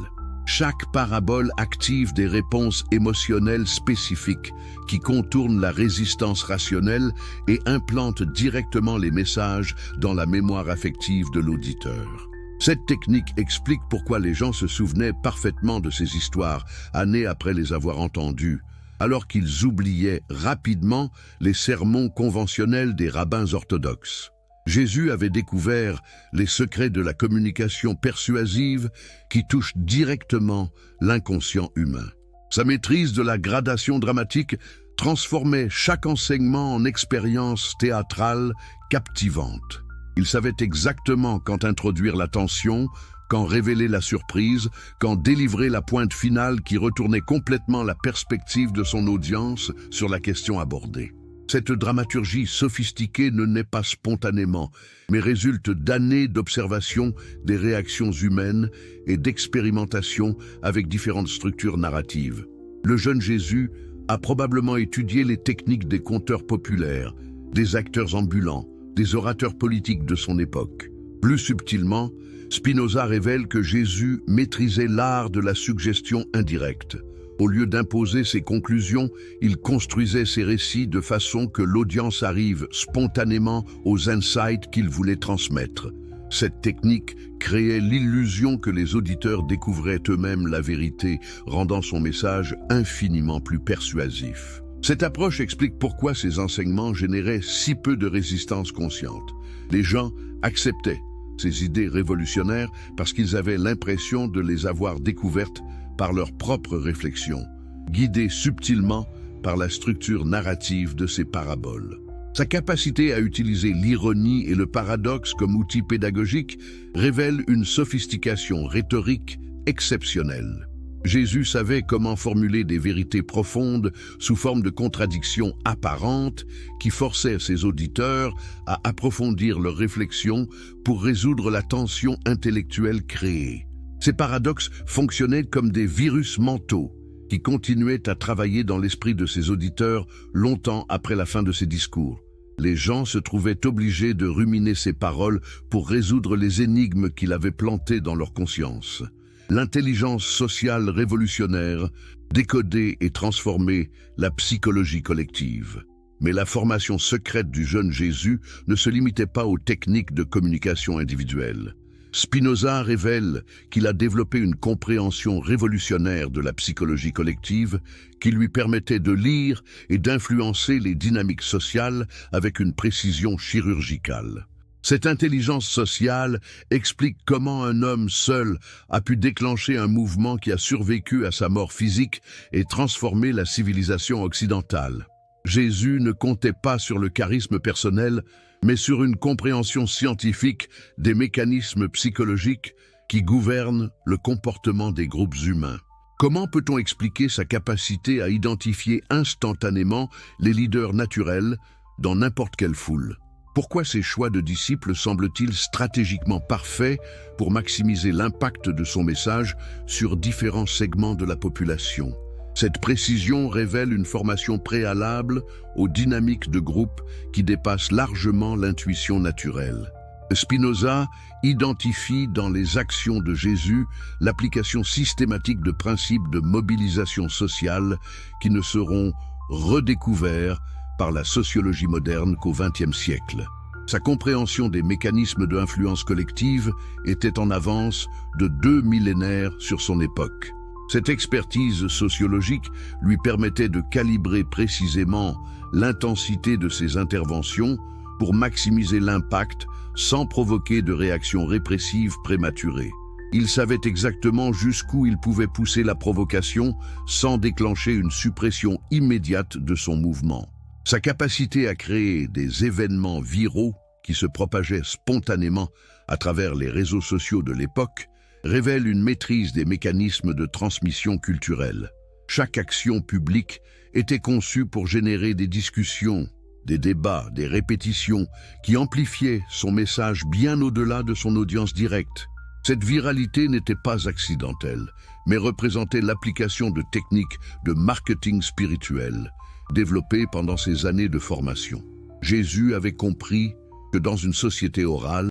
Chaque parabole active des réponses émotionnelles spécifiques qui contournent la résistance rationnelle et implantent directement les messages dans la mémoire affective de l'auditeur. Cette technique explique pourquoi les gens se souvenaient parfaitement de ces histoires, années après les avoir entendues, alors qu'ils oubliaient rapidement les sermons conventionnels des rabbins orthodoxes. Jésus avait découvert les secrets de la communication persuasive qui touchent directement l'inconscient humain. Sa maîtrise de la gradation dramatique transformait chaque enseignement en expérience théâtrale captivante. Il savait exactement quand introduire la tension, quand révéler la surprise, quand délivrer la pointe finale qui retournait complètement la perspective de son audience sur la question abordée. Cette dramaturgie sophistiquée ne naît pas spontanément, mais résulte d'années d'observation des réactions humaines et d'expérimentation avec différentes structures narratives. Le jeune Jésus a probablement étudié les techniques des conteurs populaires, des acteurs ambulants, des orateurs politiques de son époque. Plus subtilement, Spinoza révèle que Jésus maîtrisait l'art de la suggestion indirecte. Au lieu d'imposer ses conclusions, il construisait ses récits de façon que l'audience arrive spontanément aux insights qu'il voulait transmettre. Cette technique créait l'illusion que les auditeurs découvraient eux-mêmes la vérité, rendant son message infiniment plus persuasif. Cette approche explique pourquoi ces enseignements généraient si peu de résistance consciente. Les gens acceptaient ces idées révolutionnaires parce qu'ils avaient l'impression de les avoir découvertes par leur propre réflexion, guidés subtilement par la structure narrative de ses paraboles. Sa capacité à utiliser l'ironie et le paradoxe comme outil pédagogique révèle une sophistication rhétorique exceptionnelle. Jésus savait comment formuler des vérités profondes sous forme de contradictions apparentes qui forçaient ses auditeurs à approfondir leurs réflexions pour résoudre la tension intellectuelle créée. Ces paradoxes fonctionnaient comme des virus mentaux qui continuaient à travailler dans l'esprit de ses auditeurs longtemps après la fin de ses discours. Les gens se trouvaient obligés de ruminer ses paroles pour résoudre les énigmes qu'il avait plantées dans leur conscience. L'intelligence sociale révolutionnaire décodait et transformait la psychologie collective. Mais la formation secrète du jeune Jésus ne se limitait pas aux techniques de communication individuelle. Spinoza révèle qu'il a développé une compréhension révolutionnaire de la psychologie collective qui lui permettait de lire et d'influencer les dynamiques sociales avec une précision chirurgicale. Cette intelligence sociale explique comment un homme seul a pu déclencher un mouvement qui a survécu à sa mort physique et transformer la civilisation occidentale. Jésus ne comptait pas sur le charisme personnel, mais sur une compréhension scientifique des mécanismes psychologiques qui gouvernent le comportement des groupes humains. Comment peut-on expliquer sa capacité à identifier instantanément les leaders naturels dans n'importe quelle foule? Pourquoi ces choix de disciples semblent-ils stratégiquement parfaits pour maximiser l'impact de son message sur différents segments de la population? Cette précision révèle une formation préalable aux dynamiques de groupe qui dépassent largement l'intuition naturelle. Spinoza identifie dans les actions de Jésus l'application systématique de principes de mobilisation sociale qui ne seront redécouverts par la sociologie moderne qu'au XXe siècle. Sa compréhension des mécanismes de influence collective était en avance de 2 millénaires sur son époque. Cette expertise sociologique lui permettait de calibrer précisément l'intensité de ses interventions pour maximiser l'impact sans provoquer de réactions répressives prématurées. Il savait exactement jusqu'où il pouvait pousser la provocation sans déclencher une suppression immédiate de son mouvement. Sa capacité à créer des événements viraux qui se propageaient spontanément à travers les réseaux sociaux de l'époque révèle une maîtrise des mécanismes de transmission culturelle. Chaque action publique était conçue pour générer des discussions, des débats, des répétitions qui amplifiaient son message bien au-delà de son audience directe. Cette viralité n'était pas accidentelle, mais représentait l'application de techniques de marketing spirituel développées pendant ses années de formation. Jésus avait compris que dans une société orale,